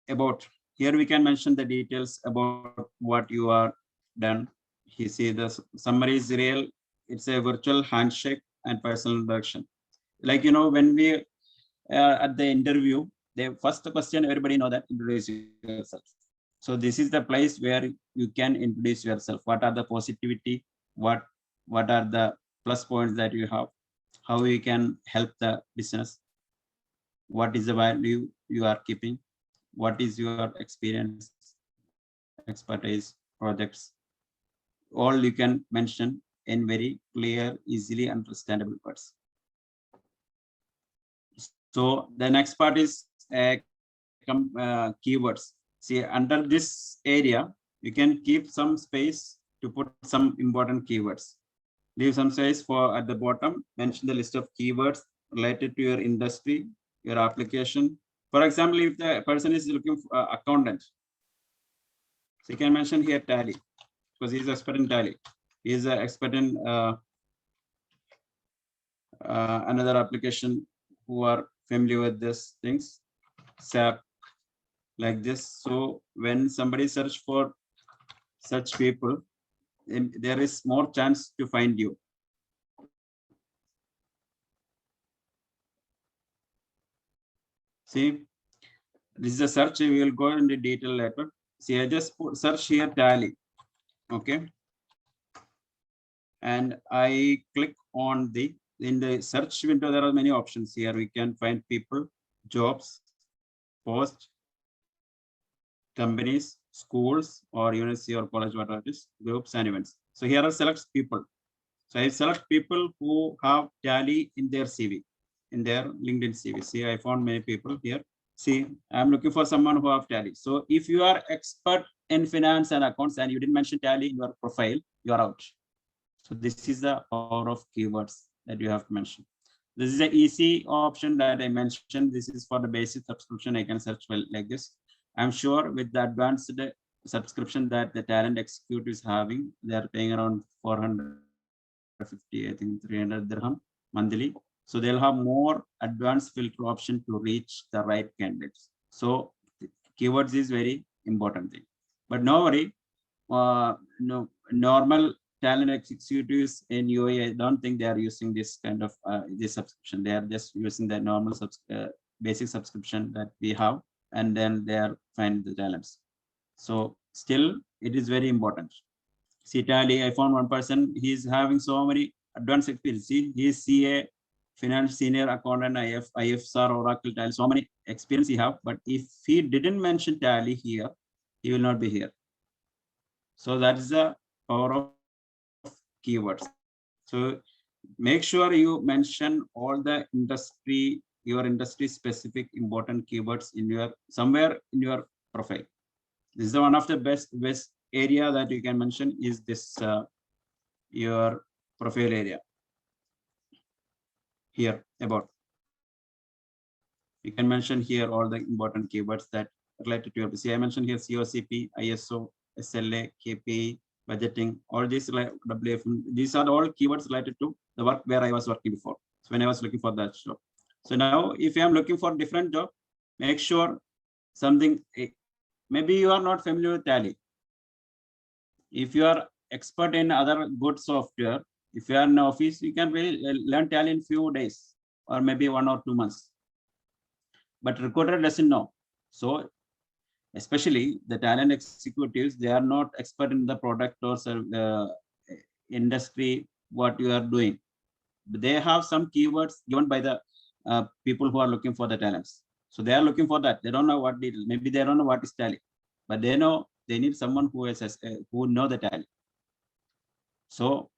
S2: about. Here we can mention the details about what you are done. You see the summary is real. It's a virtual handshake and personal introduction. Like, when we at the interview, the first question, everybody know that introduce yourself. So this is the place where you can introduce yourself. What are the positivity? What are the plus points that you have? How you can help the business? What is the value you are keeping? What is your experience, expertise, projects? All you can mention in very clear, easily understandable words. So the next part is keywords. See, under this area, you can keep some space to put some important keywords. Leave some space for at the bottom, mention the list of keywords related to your industry, your application. For example, if the person is looking for accountant, So you can mention here Tally because he's expert in Tally. He's an expert in another application who are familiar with this things, SAP, like this. So when somebody search for such people, there is more chance to find you. See, this is a search. We will go into detail later. See, I just put search here Tally. Okay. And I click on in the search window, there are many options here. We can find people, jobs, post, companies, schools, or university or college, whatever it is, groups and events. So here are select people. So I select people who have Tally in their CV, in their LinkedIn CV. See, I found many people here. See, I'm looking for someone who have Tally. So if you are expert in finance and accounts and you didn't mention Tally in your profile, you are out. So this is the power of keywords that you have to mention. This is an easy option that I mentioned. This is for the basic subscription. I can search well like this. I'm sure with the advanced subscription that the Talent Executive is having, they are paying around 450, I think 300 dirham monthly. So they'll have more advanced filter option to reach the right candidates. So keywords is very important thing. But no worry, no normal Talent Executives in UAE, I don't think they are using this kind of this subscription. They are just using the normal basic subscription that we have, and then they are finding the talents. So still, it is very important. See, Tally, I found one person. He's having so many advanced experience. See, he's CA, finance senior accountant, IFSR, Oracle, Tally. So many experience he have. But if he didn't mention Tally here, he will not be here. So that is the power of keywords. So make sure you mention all the your industry specific important keywords in your somewhere in your profile. This is one of the best area that you can mention is this your profile area here about. You can mention here all the important keywords that related to your BC. I mentioned here COCP, ISO, SLA, KPI, budgeting, all these like WFM. These are all keywords related to the work where I was working before. So when I was looking for that job. So now if I am looking for different job, make sure something, maybe you are not familiar with Tally. If you are expert in other good software, if you are in office, you can really learn Tally in few days or maybe 1 or 2 months. But recruiter doesn't know. So especially the talent executives, they are not expert in the product or industry, what you are doing. But they have some keywords given by the people who are looking for the talents. So they are looking for that. They don't know what it is. Maybe they don't know what is Tally, but they know they need someone who is who know the Tally. So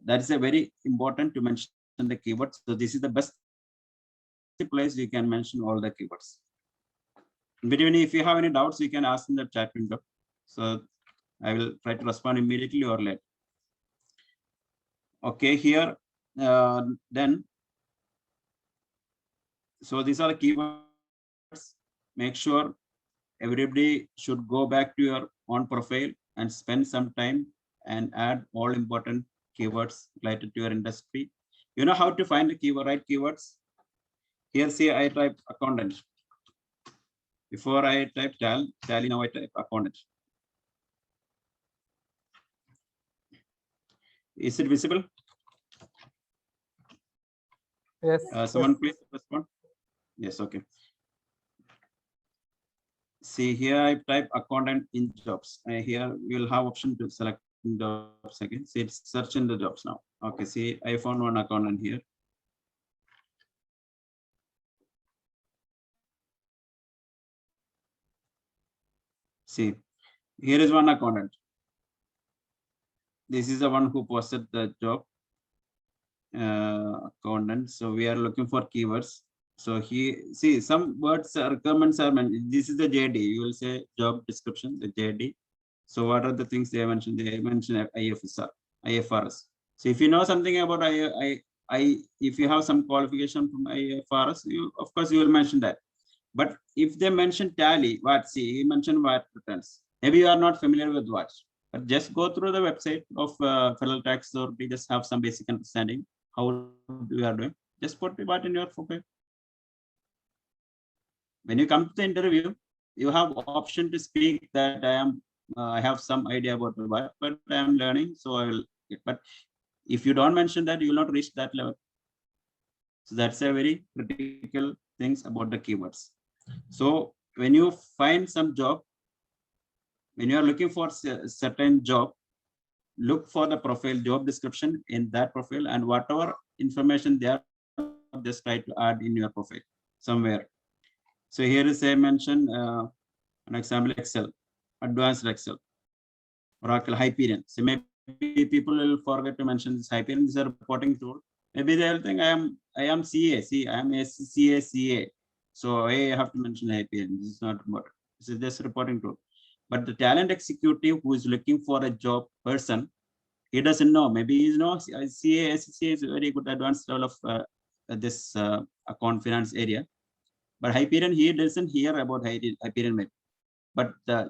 S2: that is a very important to mention the keywords. So this is the best place you can mention all the keywords. In between, if you have any doubts, you can ask in the chat window. So I will try to respond immediately or later. Okay, here then. So these are the keywords. Make sure everybody should go back to your own profile and spend some time and add all important keywords related to your industry. You know how to find the keyword, right keywords? Here, see, I type accountant. Before I type Tally, now I type accountant. Is it visible?
S3: Yes.
S2: Someone please respond. Yes, okay. See, here I type accountant in jobs. Here you will have option to select jobs again. See, it's search in the jobs now. Okay, see, I found one accountant here. See, here is one accountant. This is the one who posted the job accountant. So we are looking for keywords. So see some words requirements are mentioned. This is the JD. You will say job description, the JD. So what are the things they mentioned? They mentioned IFRS. So if you know something about if you have some qualification from IFRS, of course you will mention that. But if they mention Tally, what see, he mentioned VAT returns. Maybe you are not familiar with what, but just go through the website of Federal Tax Authority, just have some basic understanding how we are doing. Just put what in your profile. When you come to the interview, you have option to speak that I have some idea about the what, but I am learning, so I will. But if you don't mention that, you will not reach that level. So that's a very critical things about the keywords. So when you find some job, when you are looking for a certain job, look for the profile job description in that profile, and whatever information they are, just try to add in your profile somewhere. So here is a mention, an example, Excel, advanced Excel, Oracle, Hyperion. So maybe people will forget to mention this Hyperion is a reporting tool. Maybe they'll think I am CA. See, I am a CA. So I have to mention Hyperion. This is not important. This is just a reporting tool. But the talent executive who is looking for a job person, he doesn't know. Maybe he's no CA, SCA is a very good advanced level of this account finance area. But Hyperion, he doesn't hear about Hyperion maybe. But the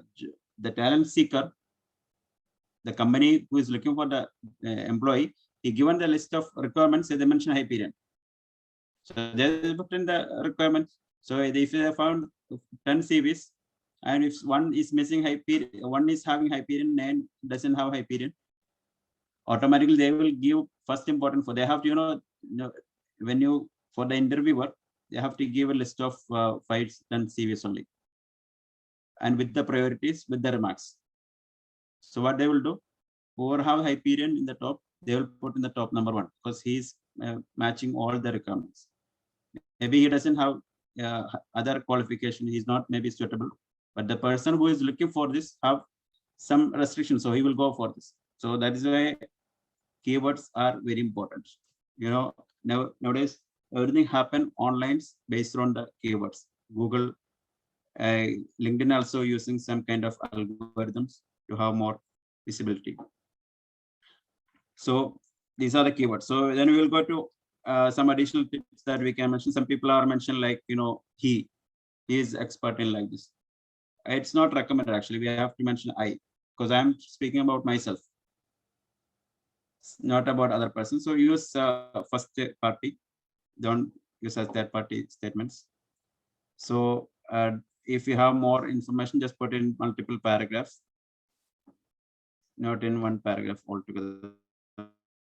S2: talent seeker, the company who is looking for the employee, he given the list of requirements, they mention Hyperion. So they put in the requirements. So if they found 10 CVs, and if one is missing Hyperion, one is having Hyperion and doesn't have Hyperion, automatically they will give first important for, they have to, you know when you, for the interviewer, they have to give a list of 5 10 CVs only, and with the priorities, with the remarks. So what they will do, whoever have Hyperion in the top, they will put in the top number 1, because he is matching all the requirements. Maybe he doesn't have other qualification, he is not maybe suitable, but the person who is looking for this have some restrictions, so he will go for this. So that is why keywords are very important. Nowadays everything happen online based on the keywords. Google, LinkedIn also using some kind of algorithms to have more visibility. So these are the keywords. So then we will go to some additional tips that we can mention. Some people are mentioned like, he is expert in like this. It's not recommended actually. We have to mention I, because I'm speaking about myself, not about other person. So use first party, don't use as third party statements. So if you have more information, just put in multiple paragraphs, not in one paragraph altogether.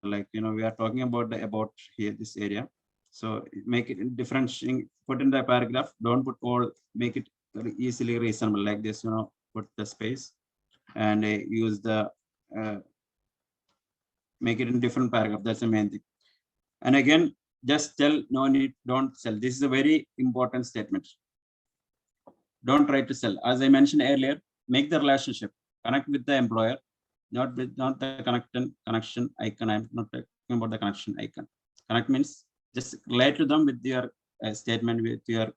S2: Like, we are talking about here, this area. So make it differentiating, put in the paragraph, don't put all, make it easily reasonable like this, put the space and use the, make it in different paragraph. That's the main thing. And again, just tell, no need, don't sell. This is a very important statement. Don't try to sell. As I mentioned earlier, make the relationship, connect with the employer, not the connection icon. I'm not talking about the connection icon. Connect means just relate to them with your statement, with your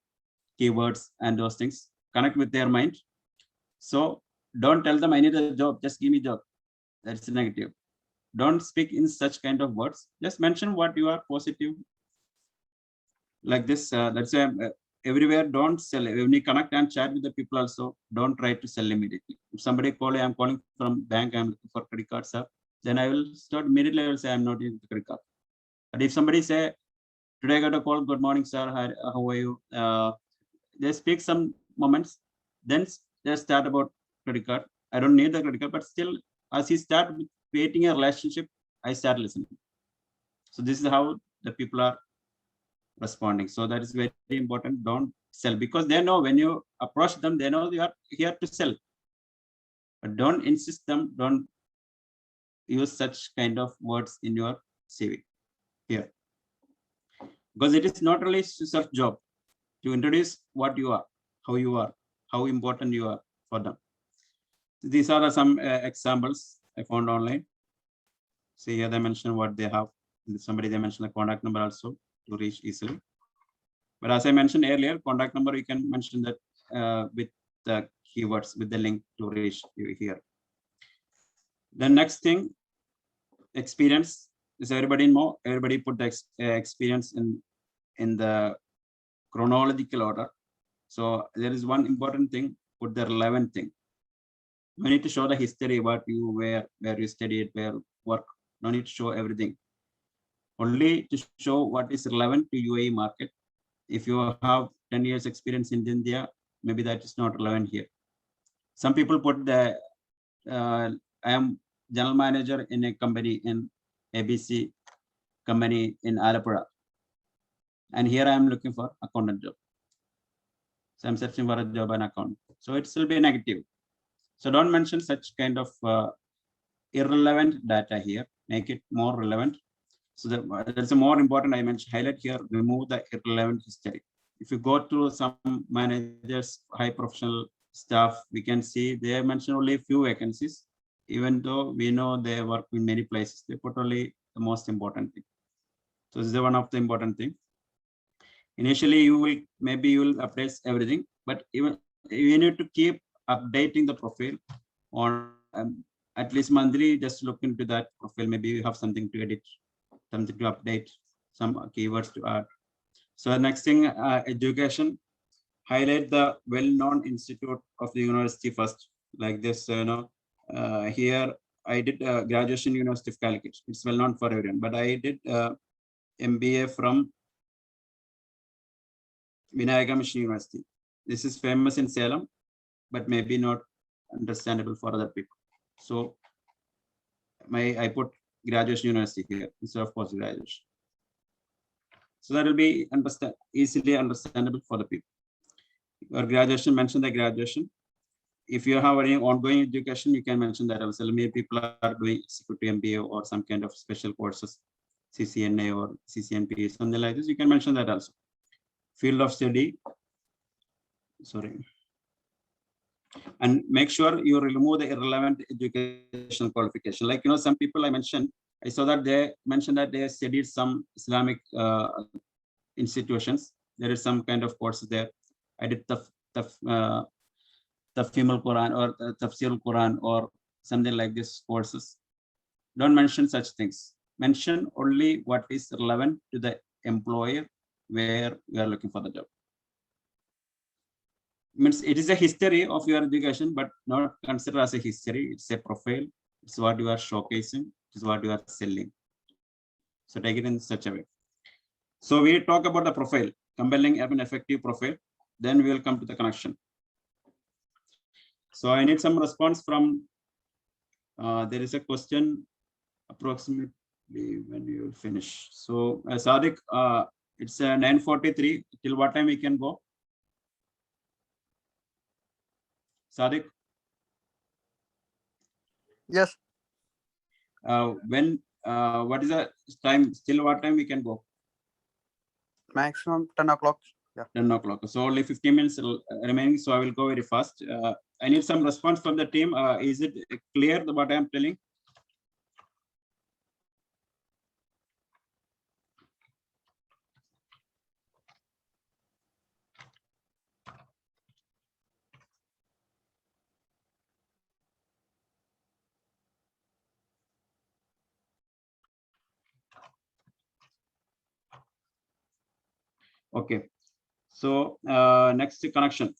S2: keywords and those things. Connect with their mind. So don't tell them I need a job, just give me a job. That's negative. Don't speak in such kind of words. Just mention what you are positive. Like this, that's why everywhere don't sell. When you connect and chat with the people also, don't try to sell immediately. If somebody call, I'm calling from bank, I'm looking for credit card, sir, then I will start immediately. I will say I'm not using the credit card. But if somebody say, today I got a call, good morning, sir, how are you? They speak some moments, then they start about credit card. I don't need the credit card, but still, as he start creating a relationship, I start listening. So this is how the people are responding. So that is very important. Don't sell, because they know when you approach them, they know you are here to sell. But don't insist them, don't use such kind of words in your CV here. Because it is not really search job to introduce what you are, how important you are for them. So these are some examples I found online. See here they mention what they have. Somebody they mentioned the contact number also to reach easily. But as I mentioned earlier, contact number you can mention that with the keywords, with the link to reach you here. The next thing, experience. Is everybody know? Everybody put the experience in the chronological order. So there is one important thing, put the relevant thing. No need to show the history, what you where you studied, where work. No need to show everything. Only to show what is relevant to UAE market. If you have 10 years experience in India, maybe that is not relevant here. Some people put the I am general manager in a company in ABC company in Alapura, and here I am looking for accountant job. So I'm searching for a job and account. So it will be negative. So don't mention such kind of irrelevant data here. Make it more relevant. So that's a more important. I mentioned highlight here. Remove the irrelevant history. If you go to some managers, high professional staff, we can see they mention only a few vacancies, even though we know they work in many places. They put only the most important thing. So this is one of the important thing. Initially, you will update everything, but even you need to keep updating the profile on at least monthly. Just look into that profile. Maybe you have something to edit, something to update, some keywords to add. So next thing, education. Highlight the well-known institute of the university first, like this. Here I did graduation University of Calicut. It's well known for everyone, but I did MBA from Vinayaka Mission University. This is famous in Salem, but maybe not understandable for other people. So I put graduation university here instead of post graduation. So that will be easily understandable for the people. Your graduation, mention the graduation. If you have any ongoing education, you can mention that also. Maybe people are doing security MBA or some kind of special courses, CCNA or CCNP, something like this. You can mention that also. Field of study. Sorry. And make sure you remove the irrelevant educational qualification. Like, some people I mentioned, I saw that they mentioned that they studied some Islamic institutions. There is some kind of courses there. I did Tafhim al-Quran or Tafsir al-Quran or something like this courses. Don't mention such things. Mention only what is relevant to the employer where you are looking for the job. Means it is a history of your education, but not considered as a history. It's a profile. It's what you are showcasing. It's what you are selling. So take it in such a way. So we talk about the profile, compelling an effective profile. Then we will come to the connection. So I need some response from, there is a question approximately when we will finish. So Sadiq, it's 9:43. Till what time we can go? Sadiq?
S3: Yes.
S2: What is the time? Still what time we can go?
S3: Maximum 10 o'clock. Yeah.
S2: 10 o'clock. So only 15 minutes remaining. So I will go very fast. I need some response from the team. Is it clear what I am telling? Okay. So next connection.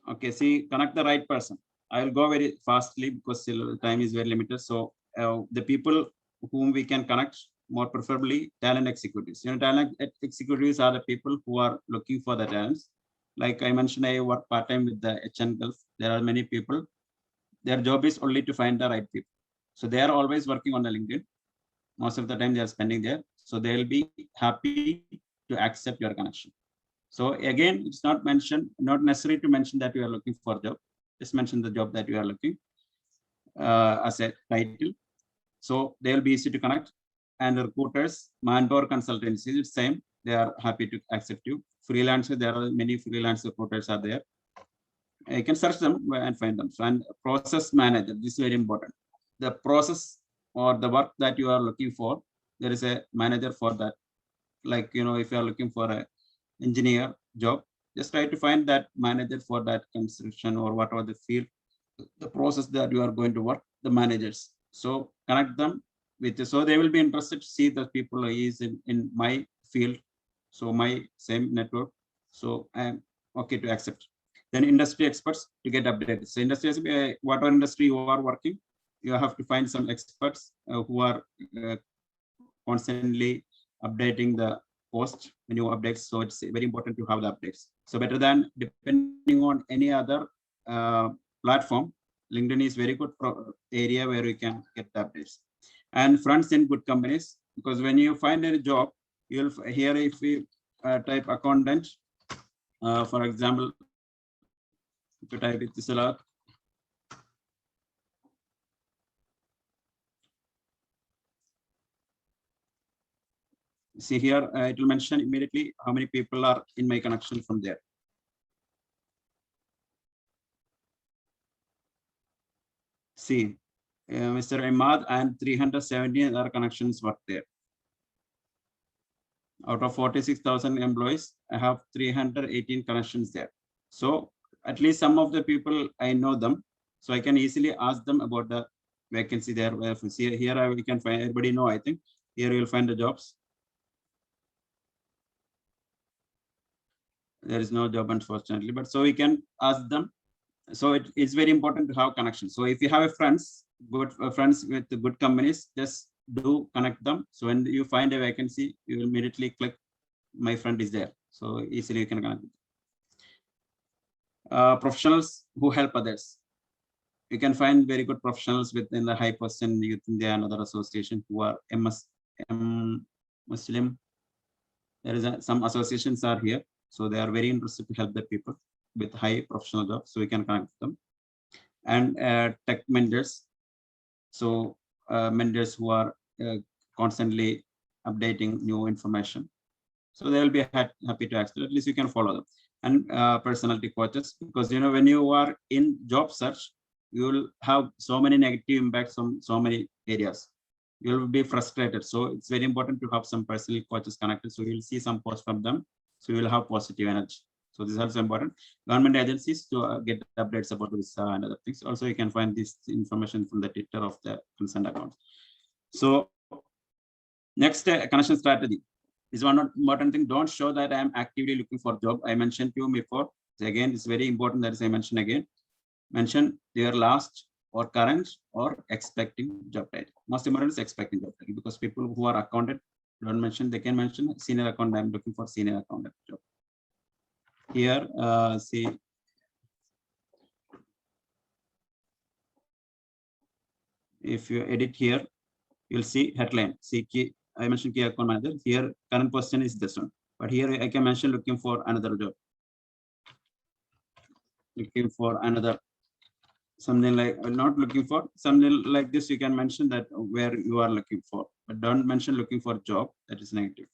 S2: Okay, see, connect the right person. I will go very fastly because still time is very limited. So the people whom we can connect, more preferably talent executives. Talent executives are the people who are looking for the talents. Like I mentioned, I work part-time with the HN Gulf. There are many people. Their job is only to find the right people. So they are always working on the LinkedIn. Most of the time they are spending there. So they will be happy to accept your connection. So again, it's not necessary to mention that you are looking for a job. Just mention the job that you are looking as a title. So they will be easy to connect. And the recruiters, manpower consultancies, it's same. They are happy to accept you. Freelancer, there are many freelance recruiters are there. You can search them and find them. So, and process manager, this is very important. The process or the work that you are looking for, there is a manager for that. Like, if you are looking for a engineer job, just try to find that manager for that construction or whatever the field, the process that you are going to work, the managers. So connect them with, so they will be interested to see the people who is in my field. So my same network. So I'm okay to accept. Then industry experts to get updated. So industry, whatever industry you are working, you have to find some experts who are constantly updating the post when you update. So it's very important to have the updates. So better than depending on any other platform, LinkedIn is very good area where you can get the updates. And friends in good companies, because when you find a job, you'll here if we type accountant, for example, if you type it, this a lot. See here, it will mention immediately how many people are in my connection from there. See, Mr. Imad and 317 other connections were there. Out of 46,000 employees, I have 318 connections there. So at least some of the people, I know them. So I can easily ask them about the vacancy there. See here, we can find, everybody know, I think. Here you'll find the jobs. There is no job, unfortunately, but so we can ask them. So it is very important to have connections. So if you have a friends, good friends with good companies, just do connect them. So when you find a vacancy, you will immediately click, my friend is there. So easily you can connect. Professionals who help others. You can find very good professionals within the High Percent Youth India and other association who are Muslim. There is some associations are here. So they are very interested to help the people with high professional jobs. So we can connect them. And tech mentors. So mentors who are constantly updating new information. So they will be happy to access. At least you can follow them. And personality coaches, because you know when you are in job search, you will have so many negative impacts on so many areas. You will be frustrated. So it's very important to have some personal coaches connected. So you'll see some posts from them. So you will have positive energy. So this is also important. Government agencies to get updates about visa and other things. Also, you can find this information from the Twitter of the concerned account. So next connection strategy is one important thing. Don't show that I am actively looking for a job. I mentioned to you before. So again, it's very important that I mention again. Mention their last or current or expecting job title. Most important is expecting job title, because people who are accountant don't mention, they can mention senior accountant. I'm looking for senior accountant job. Here, see, if you edit here, you'll see headline. See, key, I mentioned key account manager. Here, current person is this one. But here I can mention looking for another job. Looking for another, something like, not looking for, something like this, you can mention that where you are looking for, but don't mention looking for job, that is negative.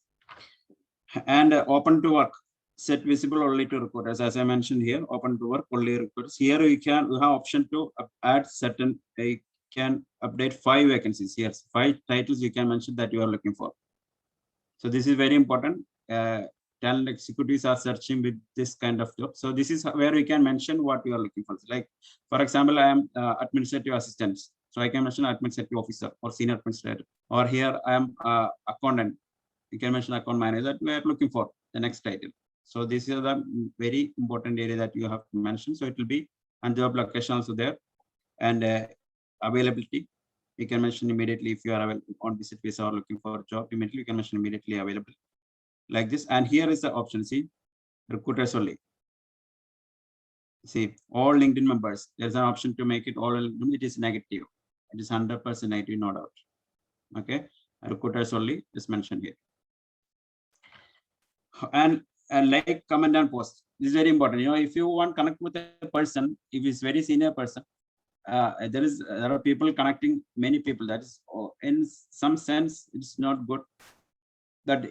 S2: And open to work, set visible only to recruiters. As I mentioned here, open to work only recruiters. Here you have option to add certain, you can update 5 vacancies. Here, 5 titles you can mention that you are looking for. So this is very important. Talent executives are searching with this kind of job. So this is where we can mention what you are looking for. Like, for example, I am administrative assistant. So I can mention administrative officer or senior administrator. Or here I am accountant. You can mention account manager that we are looking for the next title. So this is the very important area that you have to mention. So it will be, and job location also there, and availability. You can mention immediately if you are on visit visa or looking for a job. Immediately you can mention immediately available. Like this, and here is the option. See, recruiters only. See, all LinkedIn members. There's an option to make it all. It is negative. It is 100% negative, no doubt. Okay, recruiters only is mentioned here. And like, comment, and post. This is very important. You know, if you want to connect with a person, if it's very senior person, there are people connecting many people. That is, in some sense, it's not good. That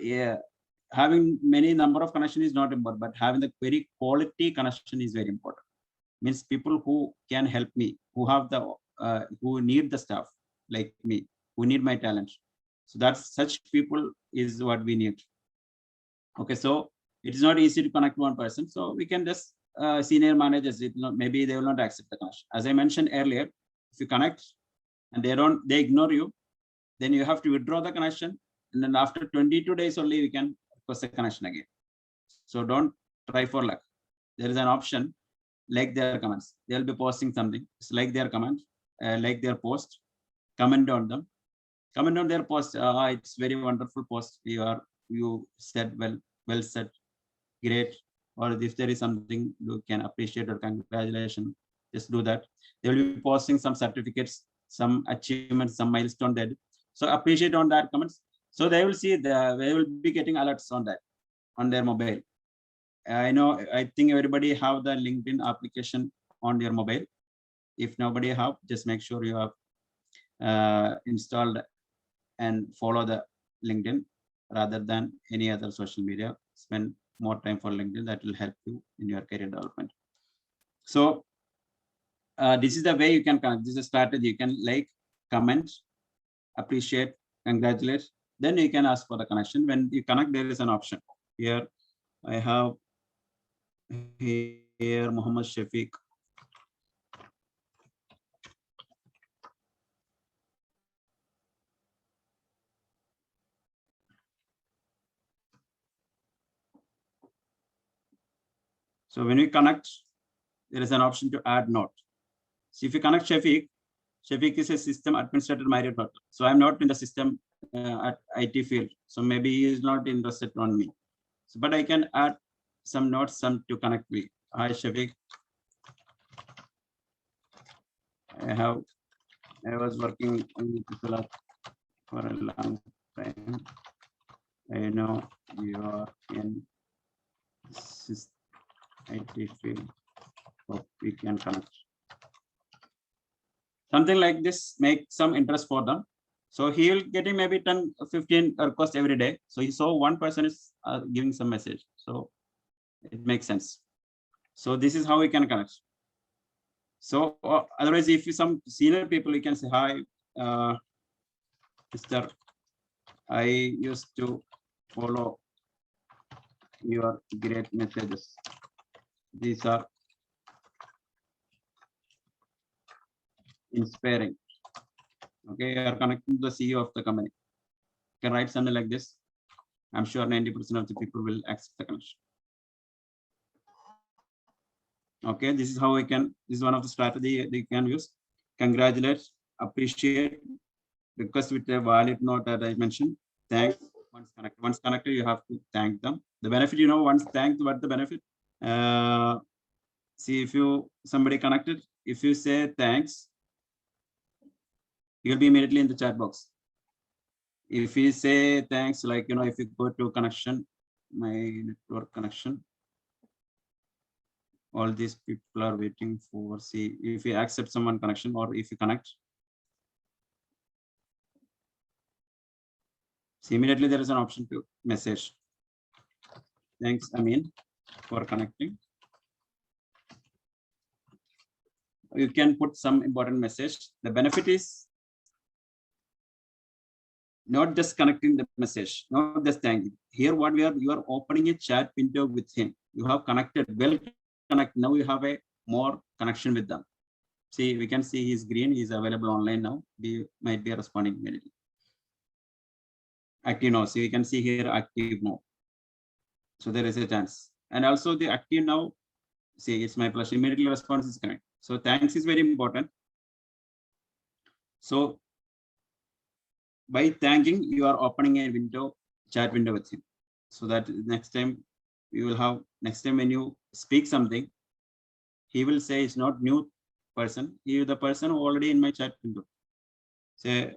S2: having many number of connection is not important, but having the very quality connection is very important. Means people who can help me, who have the who need the stuff like me, who need my talent. So that's such people is what we need. Okay, so it is not easy to connect one person. So we can just senior managers, maybe they will not accept the connection. As I mentioned earlier, if you connect and they ignore you, then you have to withdraw the connection. And then after 22 days only, we can request a connection again. So don't try for luck. There is an option like their comments. They'll be posting something. Just like their comment, like their post, comment on them, comment on their post. It's very wonderful post. You said well said, great. Or if there is something you can appreciate or congratulations, just do that. They will be posting some certificates, some achievements, some milestone that. So appreciate on that comments. So they will see they will be getting alerts on that on their mobile. I think everybody have the LinkedIn application on your mobile. If nobody have, just make sure you have installed and follow the LinkedIn rather than any other social media. Spend more time for LinkedIn. That will help you in your career development. So this is the way you can connect. This is a strategy. You can like, comment, appreciate, congratulate. Then you can ask for the connection. When you connect, there is an option. Here I have here Muhammad Shafiq. So when you connect, there is an option to add note. So if you connect Shafiq, Shafiq is a system administrator Marriott Hotel. So I'm not in the system at IT field. So maybe he is not interested on me. So, but I can add some notes, some to connect me. Hi Shafiq. I was working in people for a long time. I know you are in IT field. So we can connect. Something like this, make some interest for them. So he will getting maybe 10, 15 requests every day. So he saw one person is giving some message. So it makes sense. So this is how we can connect. So otherwise, if you some senior people, you can say, hi, Mr. I used to follow your great messages. These are inspiring. Okay, you are connecting to the CEO of the company. You can write something like this. I'm sure 90% of the people will accept the connection. Okay, this is how we can, this is one of the strategy they can use. Congratulate, appreciate, request with a valid note that I mentioned. Thanks. Once connected, you have to thank them. The benefit, once thanked, what the benefit? See, if somebody connected, if you say thanks, you'll be immediately in the chat box. If you say thanks, like, if you go to connection, my network connection, all these people are waiting for, see, if you accept someone connection or if you connect, see, immediately there is an option to message. Thanks, Amin, for connecting. You can put some important message. The benefit is not just connecting the message, not just thanking. Here, what you are opening a chat window with him. You have connected, well connected. Now you have a more connection with them. See, we can see he's green. He's available online now. We might be responding immediately. Active now. So you can see here active now. So there is a chance. And also the active now. See, it's my pleasure. Immediately response is connected. So thanks is very important. So by thanking, you are opening a window, chat window with him. So that next time you will have, next time when you speak something, he will say it's not new person. He is the person already in my chat window. Say,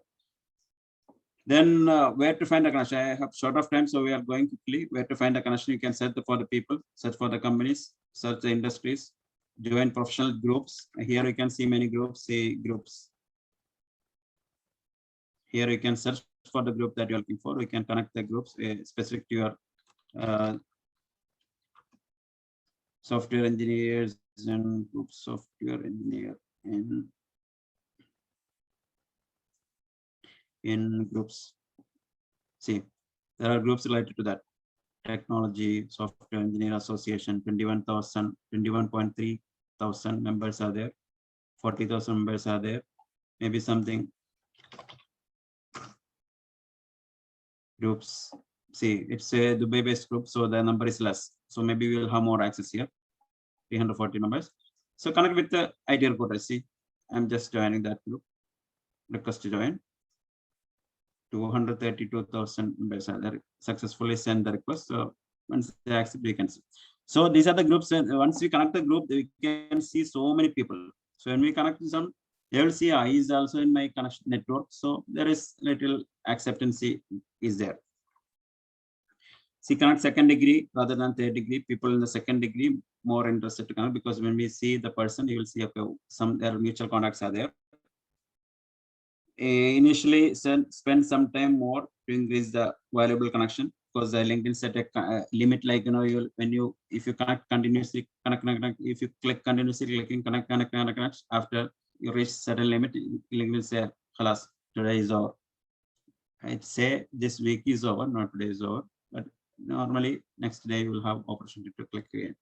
S2: then where to find a connection? I have short of time, so we are going quickly. Where to find a connection? You can search for the people, search for the companies, search the industries, join professional groups. Here you can see many groups, say groups. Here you can search for the group that you're looking for. We can connect the groups specific to your software engineers and group software engineer in groups. See, there are groups related to that. Technology, Software Engineer Association, 21.3 thousand members are there. 40,000 members are there. Maybe something. Groups. See, it's a Dubai-based group, so the number is less. So maybe we will have more access here. 340 members. So connect with the IT recruiter. See, I'm just joining that group. Request to join. 232,000 members are successfully send the request. So once they accept, we can see. So these are the groups. And once we connect the group, we can see so many people. So when we connect some, they will see I is also in my connection network. So there is little acceptance is there. See, connect second degree rather than third degree. People in the second degree more interested to connect, because when we see the person, you will see, okay, some their mutual contacts are there. Initially spend some time more to increase the valuable connection, because the LinkedIn set a limit, like, you know, if you connect continuously, connect, if you click continuously clicking connect, after you reach certain limit, LinkedIn will say, "Khalas, today is over." I'd say this week is over, not today is over, but normally next day you will have opportunity to click again.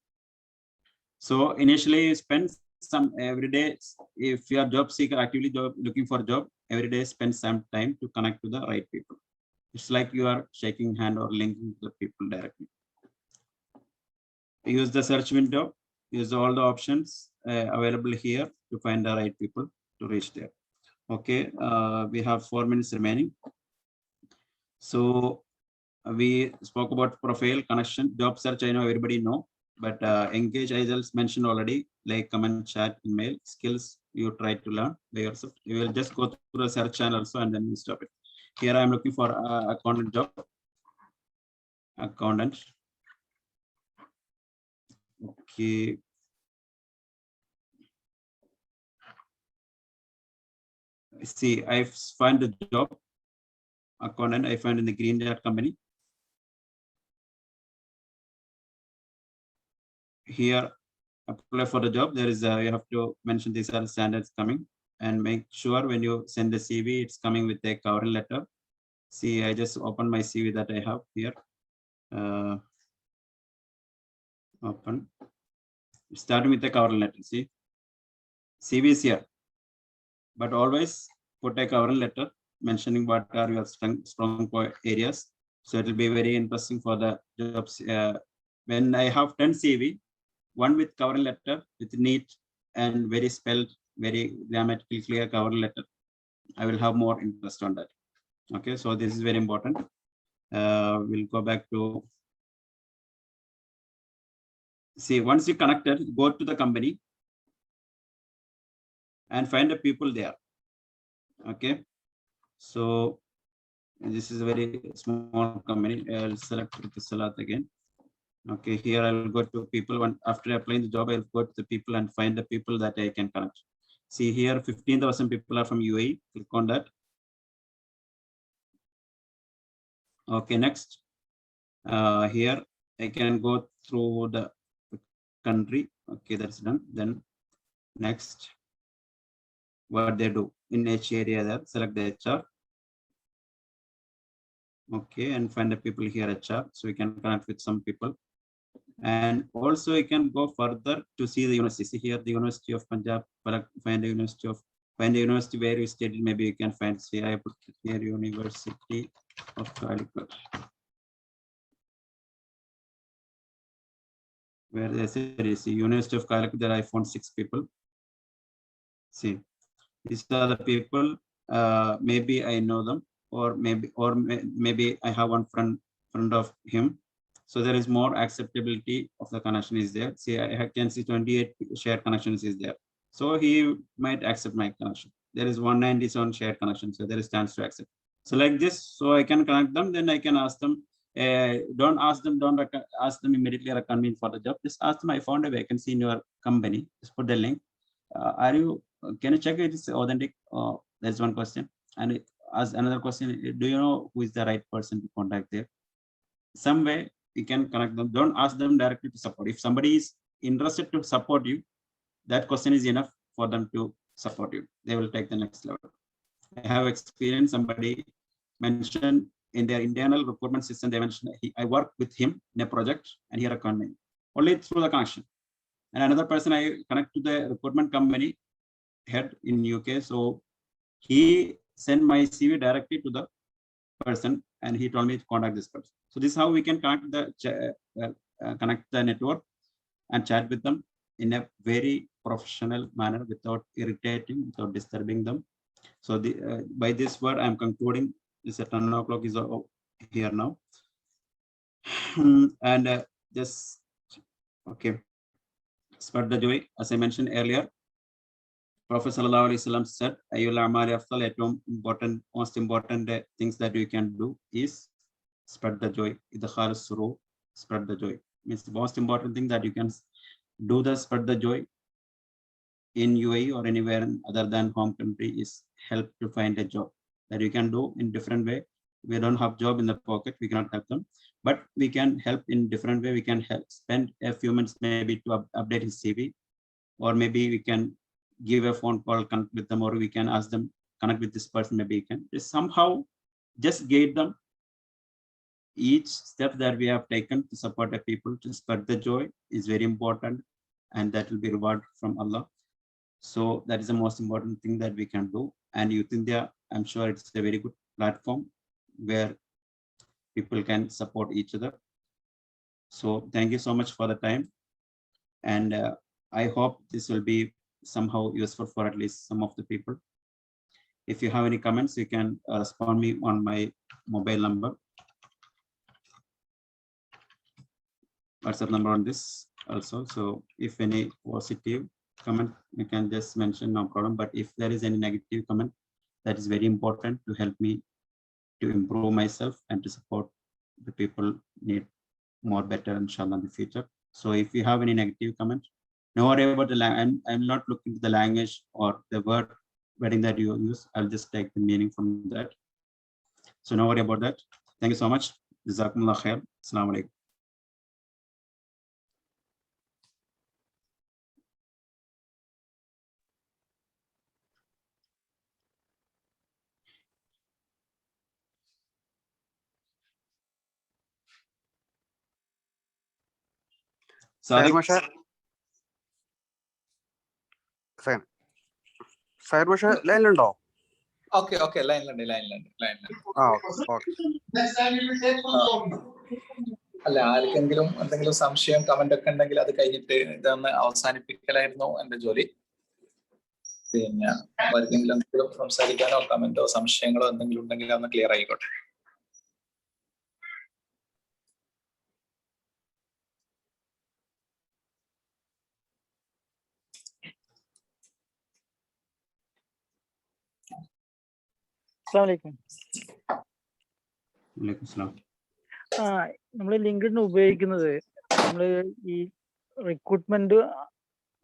S2: So initially you spend some every day. If you are job seeker, actively looking for a job, every day spend some time to connect to the right people. It's like you are shaking hand or linking to the people directly. Use the search window, use all the options available here to find the right people to reach there. Okay, we have 4 minutes remaining. So we spoke about profile, connection, job search. I know everybody know, but engage, I just mentioned already, like comment, chat, email, skills you try to learn by yourself. You will just go through the search channel also, and then you stop it. Here I am looking for accountant job. Accountant. Okay. See, I find the job accountant. I find in the Green Dot company. Here, apply for the job. There is you have to mention these are standards coming, and make sure when you send the CV, it's coming with a cover letter. See, I just open my CV that I have here. Open. Starting with the cover letter. See, CV is here, but always put a cover letter mentioning what are your strong areas. So it will be very interesting for the jobs. When I have 10 CV, one with cover letter with neat and very spelled, very grammatically clear cover letter, I will have more interest on that. Okay, so this is very important. We'll go back to, see, once you connected, go to the company and find the people there. Okay, so this is a very small company. I'll select Salat again. Okay, here I'll go to people. When after applying the job, I'll go to the people and find the people that I can connect. See here, 15,000 people are from UAE. Click on that. Okay, next. Here I can go through the country. Okay, that's done. Then next, what they do in each area there, select the HR. Okay, and find the people here HR. So we can connect with some people. And also you can go further to see the university. See here, the University of Punjab, find the university where you studied. Maybe you can find, see, I put here University of Calicut. Where they say is University of Calicut, there I found 6 people. See, these are the people. Maybe I know them, or maybe I have one friend of him. So there is more acceptability of the connection is there. See, I can see 28 shared connections is there. So he might accept my connection. There is 197 shared connections. So there is chance to accept. So like this, so I can connect them. Then I can ask them. Don't ask them immediately recommend me for the job. Just ask them, I found a vacancy in your company. Just put the link. Can you check it is authentic? That's one question. And as another question, do you know who is the right person to contact there? Some way you can connect them. Don't ask them directly to support. If somebody is interested to support you, that question is enough for them to support you. They will take the next level. I have experienced somebody mentioned in their internal recruitment system, they mentioned I worked with him in a project and he recommended me only through the connection. And another person I connect to the recruitment company head in UK. So he sent my CV directly to the person and he told me to contact this person. So this is how we can connect the network and chat with them in a very professional manner without irritating, without disturbing them. So by this word, I'm concluding. It's at 10 o'clock is here now. And just, okay. Spread the joy. As I mentioned earlier, Prophet Sallallahu Alaihi Wasallam said, "Ayyul a'mali afdal," most important things that you can do is spread the joy. Idkhal as-surur, spread the joy. Means the most important thing that you can do, the spread the joy in UAE or anywhere other than home country, is help to find a job that you can do in different way. We don't have job in the pocket, we cannot help them, but we can help in different way. We can help spend a few minutes maybe to update his CV, or maybe we can give a phone call, connect with them, or we can ask them, connect with this person. Maybe you can just somehow just guide them. Each step that we have taken to support the people, to spread the joy, is very important, and that will be reward from Allah. So that is the most important thing that we can do. And Youth India, I'm sure it's a very good platform where people can support each other. So thank you so much for the time. And I hope this will be somehow useful for at least some of the people. If you have any comments, you can respond me on my mobile number, WhatsApp number on this also. So if any positive comment, you can just mention, no problem. But if there is any negative comment, that is very important to help me to improve myself and to support the people need more better, inshallah, in the future. So if you have any negative comment, no worry about the language. I'm not looking at the language or the wording that you use. I'll just take the meaning from that. So no worry about that. Thank you so much. Jazakumullah khair. Assalamu alaikum.
S3: Sahir Masha, ലൈനിലുണ്ടോ?
S4: Okay ലൈനിലുണ്ട്. അല്ല, ആർക്കെങ്കിലും എന്തെങ്കിലും സംശയം comment ഒക്കെ ഉണ്ടെങ്കിൽ അത് കഴിഞ്ഞിട്ട് ഇതൊന്ന് അവസാനിപ്പിക്കലായിരുന്നു എന്റെ ജോലി. പിന്നെ ആർക്കെങ്കിലും എന്തെങ്കിലും സംസാരിക്കാനോ കമന്റോ സംശയങ്ങളോ എന്തെങ്കിലും ഉണ്ടെങ്കിൽ ഒന്ന് ക്ലിയർ ആയിക്കോട്ടെ.
S5: നമ്മൾ ലിങ്ക്ഡിൻ ഉപയോഗിക്കുന്നത് നമ്മൾ ഈ റിക്രൂട്ട്മെന്റ്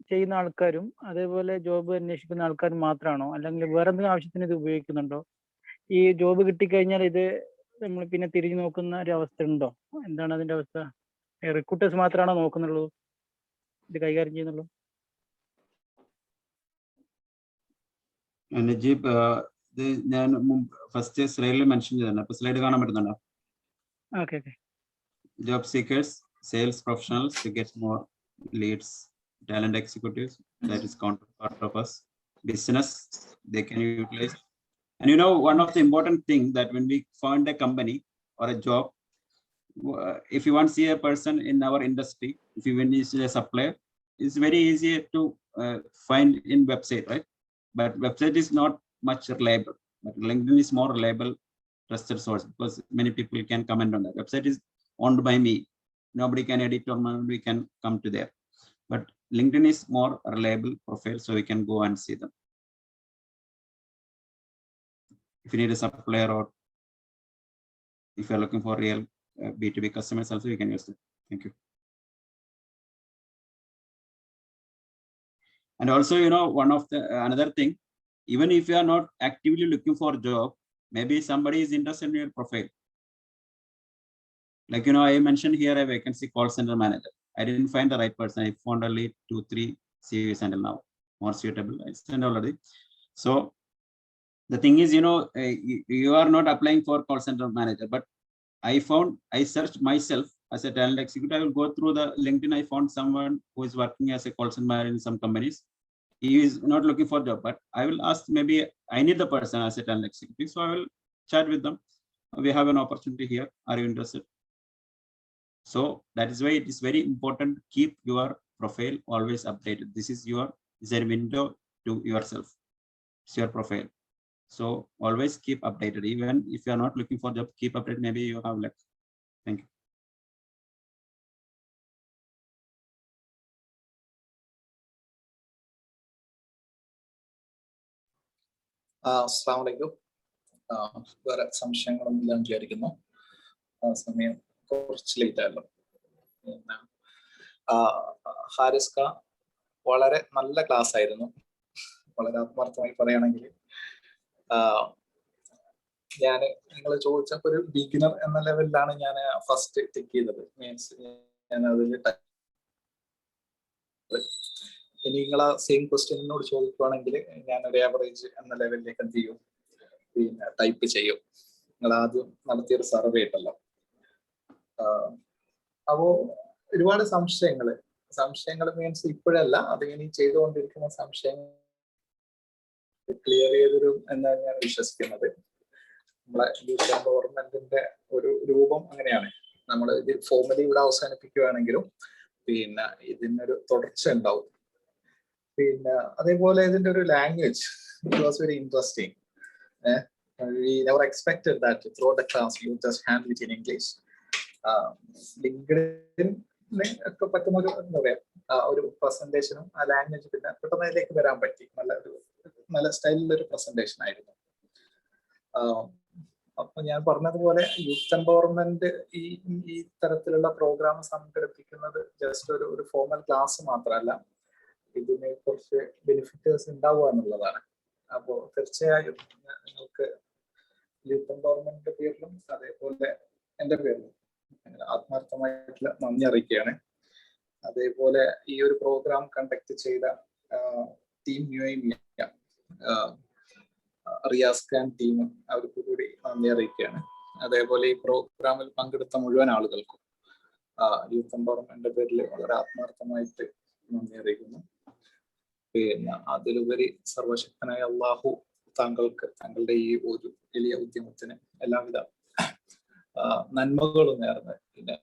S5: ചെയ്യുന്ന ആൾക്കാരും അതേപോലെ ജോബ് അന്വേഷിക്കുന്ന ആൾക്കാരും മാത്രമാണോ, അല്ലെങ്കിൽ വേറെ എന്തെങ്കിലും ആവശ്യത്തിന് ഇത് ഉപയോഗിക്കുന്നുണ്ടോ? ഈ ജോബ് കിട്ടിക്കഴിഞ്ഞാൽ ഇത് നമ്മൾ പിന്നെ തിരിഞ്ഞു നോക്കുന്ന ഒരു അവസ്ഥ ഉണ്ടോ? എന്താണ് അതിന്റെ അവസ്ഥ? റിക്രൂട്ടേഴ്സ് മാത്രമാണോ നോക്കുന്നുള്ളൂ, ഇത് കൈകാര്യം ചെയ്യുന്നുള്ളൂ?
S2: നജീബ്, ഞാൻ ഫസ്റ്റ് സ്ലൈഡിൽ മെൻഷൻ ചെയ്തിട്ടുണ്ട്. അപ്പൊ സ്ലൈഡ് കാണാൻ പറ്റുന്നുണ്ടോ?
S5: Okay.
S2: Job seekers, sales professionals to get more leads, talent executives, that is counterpart of us. Business, they can utilize. And you know, one of the important thing that when we find a company or a job, if you want to see a person in our industry, if you want to see a supplier, it's very easy to find in website, right? But website is not much reliable. But LinkedIn is more reliable, trusted source, because many people can comment on that. Website is owned by me. Nobody can edit or nobody can come to there. But LinkedIn is more reliable profile, so we can go and see them. If you need a supplier or if you're looking for real B2B customers also, you can use it. Thank you. And also, you know, one of the another thing, even if you are not actively looking for a job, maybe somebody is interested in your profile. Like, you know, I mentioned here a vacancy, call center manager. I didn't find the right person. I found only 2-3 CVs until now, more suitable. I sent already. So the thing is, you know, you are not applying for call center manager, but I searched myself as a talent executive. I will go through the LinkedIn. I found someone who is working as a call center manager in some companies. He is not looking for a job, but I will ask, maybe I need the person as a talent executive. So I will chat with them. We have an opportunity here. Are you interested? So that is why it is very important to keep your profile always updated. This is your is a window to yourself. It's your profile. So always keep updated. Even if you are not looking for job, keep updated. Maybe you have luck. Thank you.
S4: അസ്സലാമു അലൈക്കും. വേറെ സംശയങ്ങളൊന്നും ഇല്ലാന്ന് വിചാരിക്കുന്നു. സമയം കുറച്ച് late ആയല്ലോ. പിന്നെ ഹാരിസ്ക വളരെ നല്ല ക്ലാസ് ആയിരുന്നു. വളരെ ആത്മാർത്ഥമായി പറയുകയാണെങ്കിൽ ഞാൻ നിങ്ങൾ ചോദിച്ചപ്പോ ഒരു ബിഗിനർ എന്ന ലെവലിലാണ് ഞാൻ ഫസ്റ്റ് ടിക്ക് ചെയ്തത്. മീൻസ് ഞാൻ അതിൽ ഇനി നിങ്ങളെ സെയിം ക്വസ്റ്റ്യനോട് ചോദിക്കുവാണെങ്കിൽ ഞാൻ ഒരു ആവറേജ് എന്ന ലെവലിലേക്ക് എന്ത് ചെയ്യും, പിന്നെ ടൈപ്പ് ചെയ്യും. നിങ്ങൾ ആദ്യം നടത്തിയൊരു സർവേ ഉണ്ടല്ലോ, അപ്പോ ഒരുപാട് സംശയങ്ങൾ മീൻസ് ഇപ്പോഴല്ല, അത് ഇനി ചെയ്തുകൊണ്ടിരിക്കുന്ന സംശയങ്ങൾ ക്ലിയർ ചെയ്തൊരു എന്നാണ് ഞാൻ വിശ്വസിക്കുന്നത്. നമ്മളെ യൂത്ത് എംപവർമെന്റിന്റെ ഒരു രൂപം അങ്ങനെയാണ്. നമ്മൾ ഇത് ഫോർമലി ഇവിടെ അവസാനിപ്പിക്കുകയാണെങ്കിലും പിന്നെ ഇതിനൊരു തുടർച്ച ഉണ്ടാവും. പിന്നെ അതേപോലെ ഇതിന്റെ ഒരു language it was very interesting. We never expected that throughout the class you just handle it in English. LinkedIn ഒക്കെ പറ്റുന്ന ഒരു എന്താ പറയാ ഒരു പ്രസന്റേഷനും ആ ലാംഗ്വേജ് പിന്നെ പെട്ടെന്ന് അതിലേക്ക് വരാൻ പറ്റി. നല്ല സ്റ്റൈലിലൊരു പ്രസന്റേഷൻ ആയിരുന്നു. അപ്പൊ ഞാൻ പറഞ്ഞതുപോലെ യൂത്ത് എംപവർമെന്റ് ഈ തരത്തിലുള്ള പ്രോഗ്രാം സംഘടിപ്പിക്കുന്നത് ജസ്റ്റ് ഒരു ഫോർമൽ ക്ലാസ് മാത്രമല്ല, ഇതിനെ കുറച്ച് ബെനിഫിറ്റേഴ്സ് ഉണ്ടാവുക എന്നുള്ളതാണ്. അപ്പോൾ തീർച്ചയായും നിങ്ങൾക്ക് യൂത്ത് എംപവർമെന്റിന്റെ പേരിലും അതേപോലെ എന്റെ പേരിലും ആത്മാർത്ഥമായിട്ടുള്ള നന്ദി അറിയിക്കുകയാണ്. അതേപോലെ ഈ ഒരു പ്രോഗ്രാം കണ്ടക്ട് ചെയ്ത ടീം യുഐമിയ, റിയാസ് ഖാൻ ടീം, അവർക്ക് കൂടി നന്ദി അറിയിക്കുകയാണ്. അതേപോലെ ഈ പ്രോഗ്രാമിൽ പങ്കെടുത്ത മുഴുവൻ ആളുകൾക്കും യൂത്ത് എംപവർമെന്റിന്റെ പേരിൽ വളരെ ആത്മാർത്ഥമായിട്ട് നന്ദി അറിയിക്കുന്നു. പിന്നെ അതിലുപരി സർവശക്തനായ അള്ളാഹു താങ്കളുടെ ഈ ഒരു വലിയ ഉദ്യമത്തിന് എല്ലാവിധ നന്മകളും നേർന്ന് പിന്നെ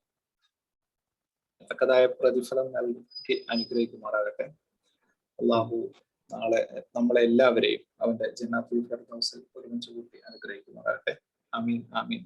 S4: തക്കതായ പ്രതിഫലം നൽകി അനുഗ്രഹിക്കുമാറാകട്ടെ. അള്ളാഹു നാളെ നമ്മളെ എല്ലാവരെയും അവന്റെ ജന്നാത്തുൽ ഫിർദൗസിൽ ഒരുമിച്ച് കൂട്ടി അനുഗ്രഹിക്കുമാറാകട്ടെ. ആമീൻ ആമീൻ.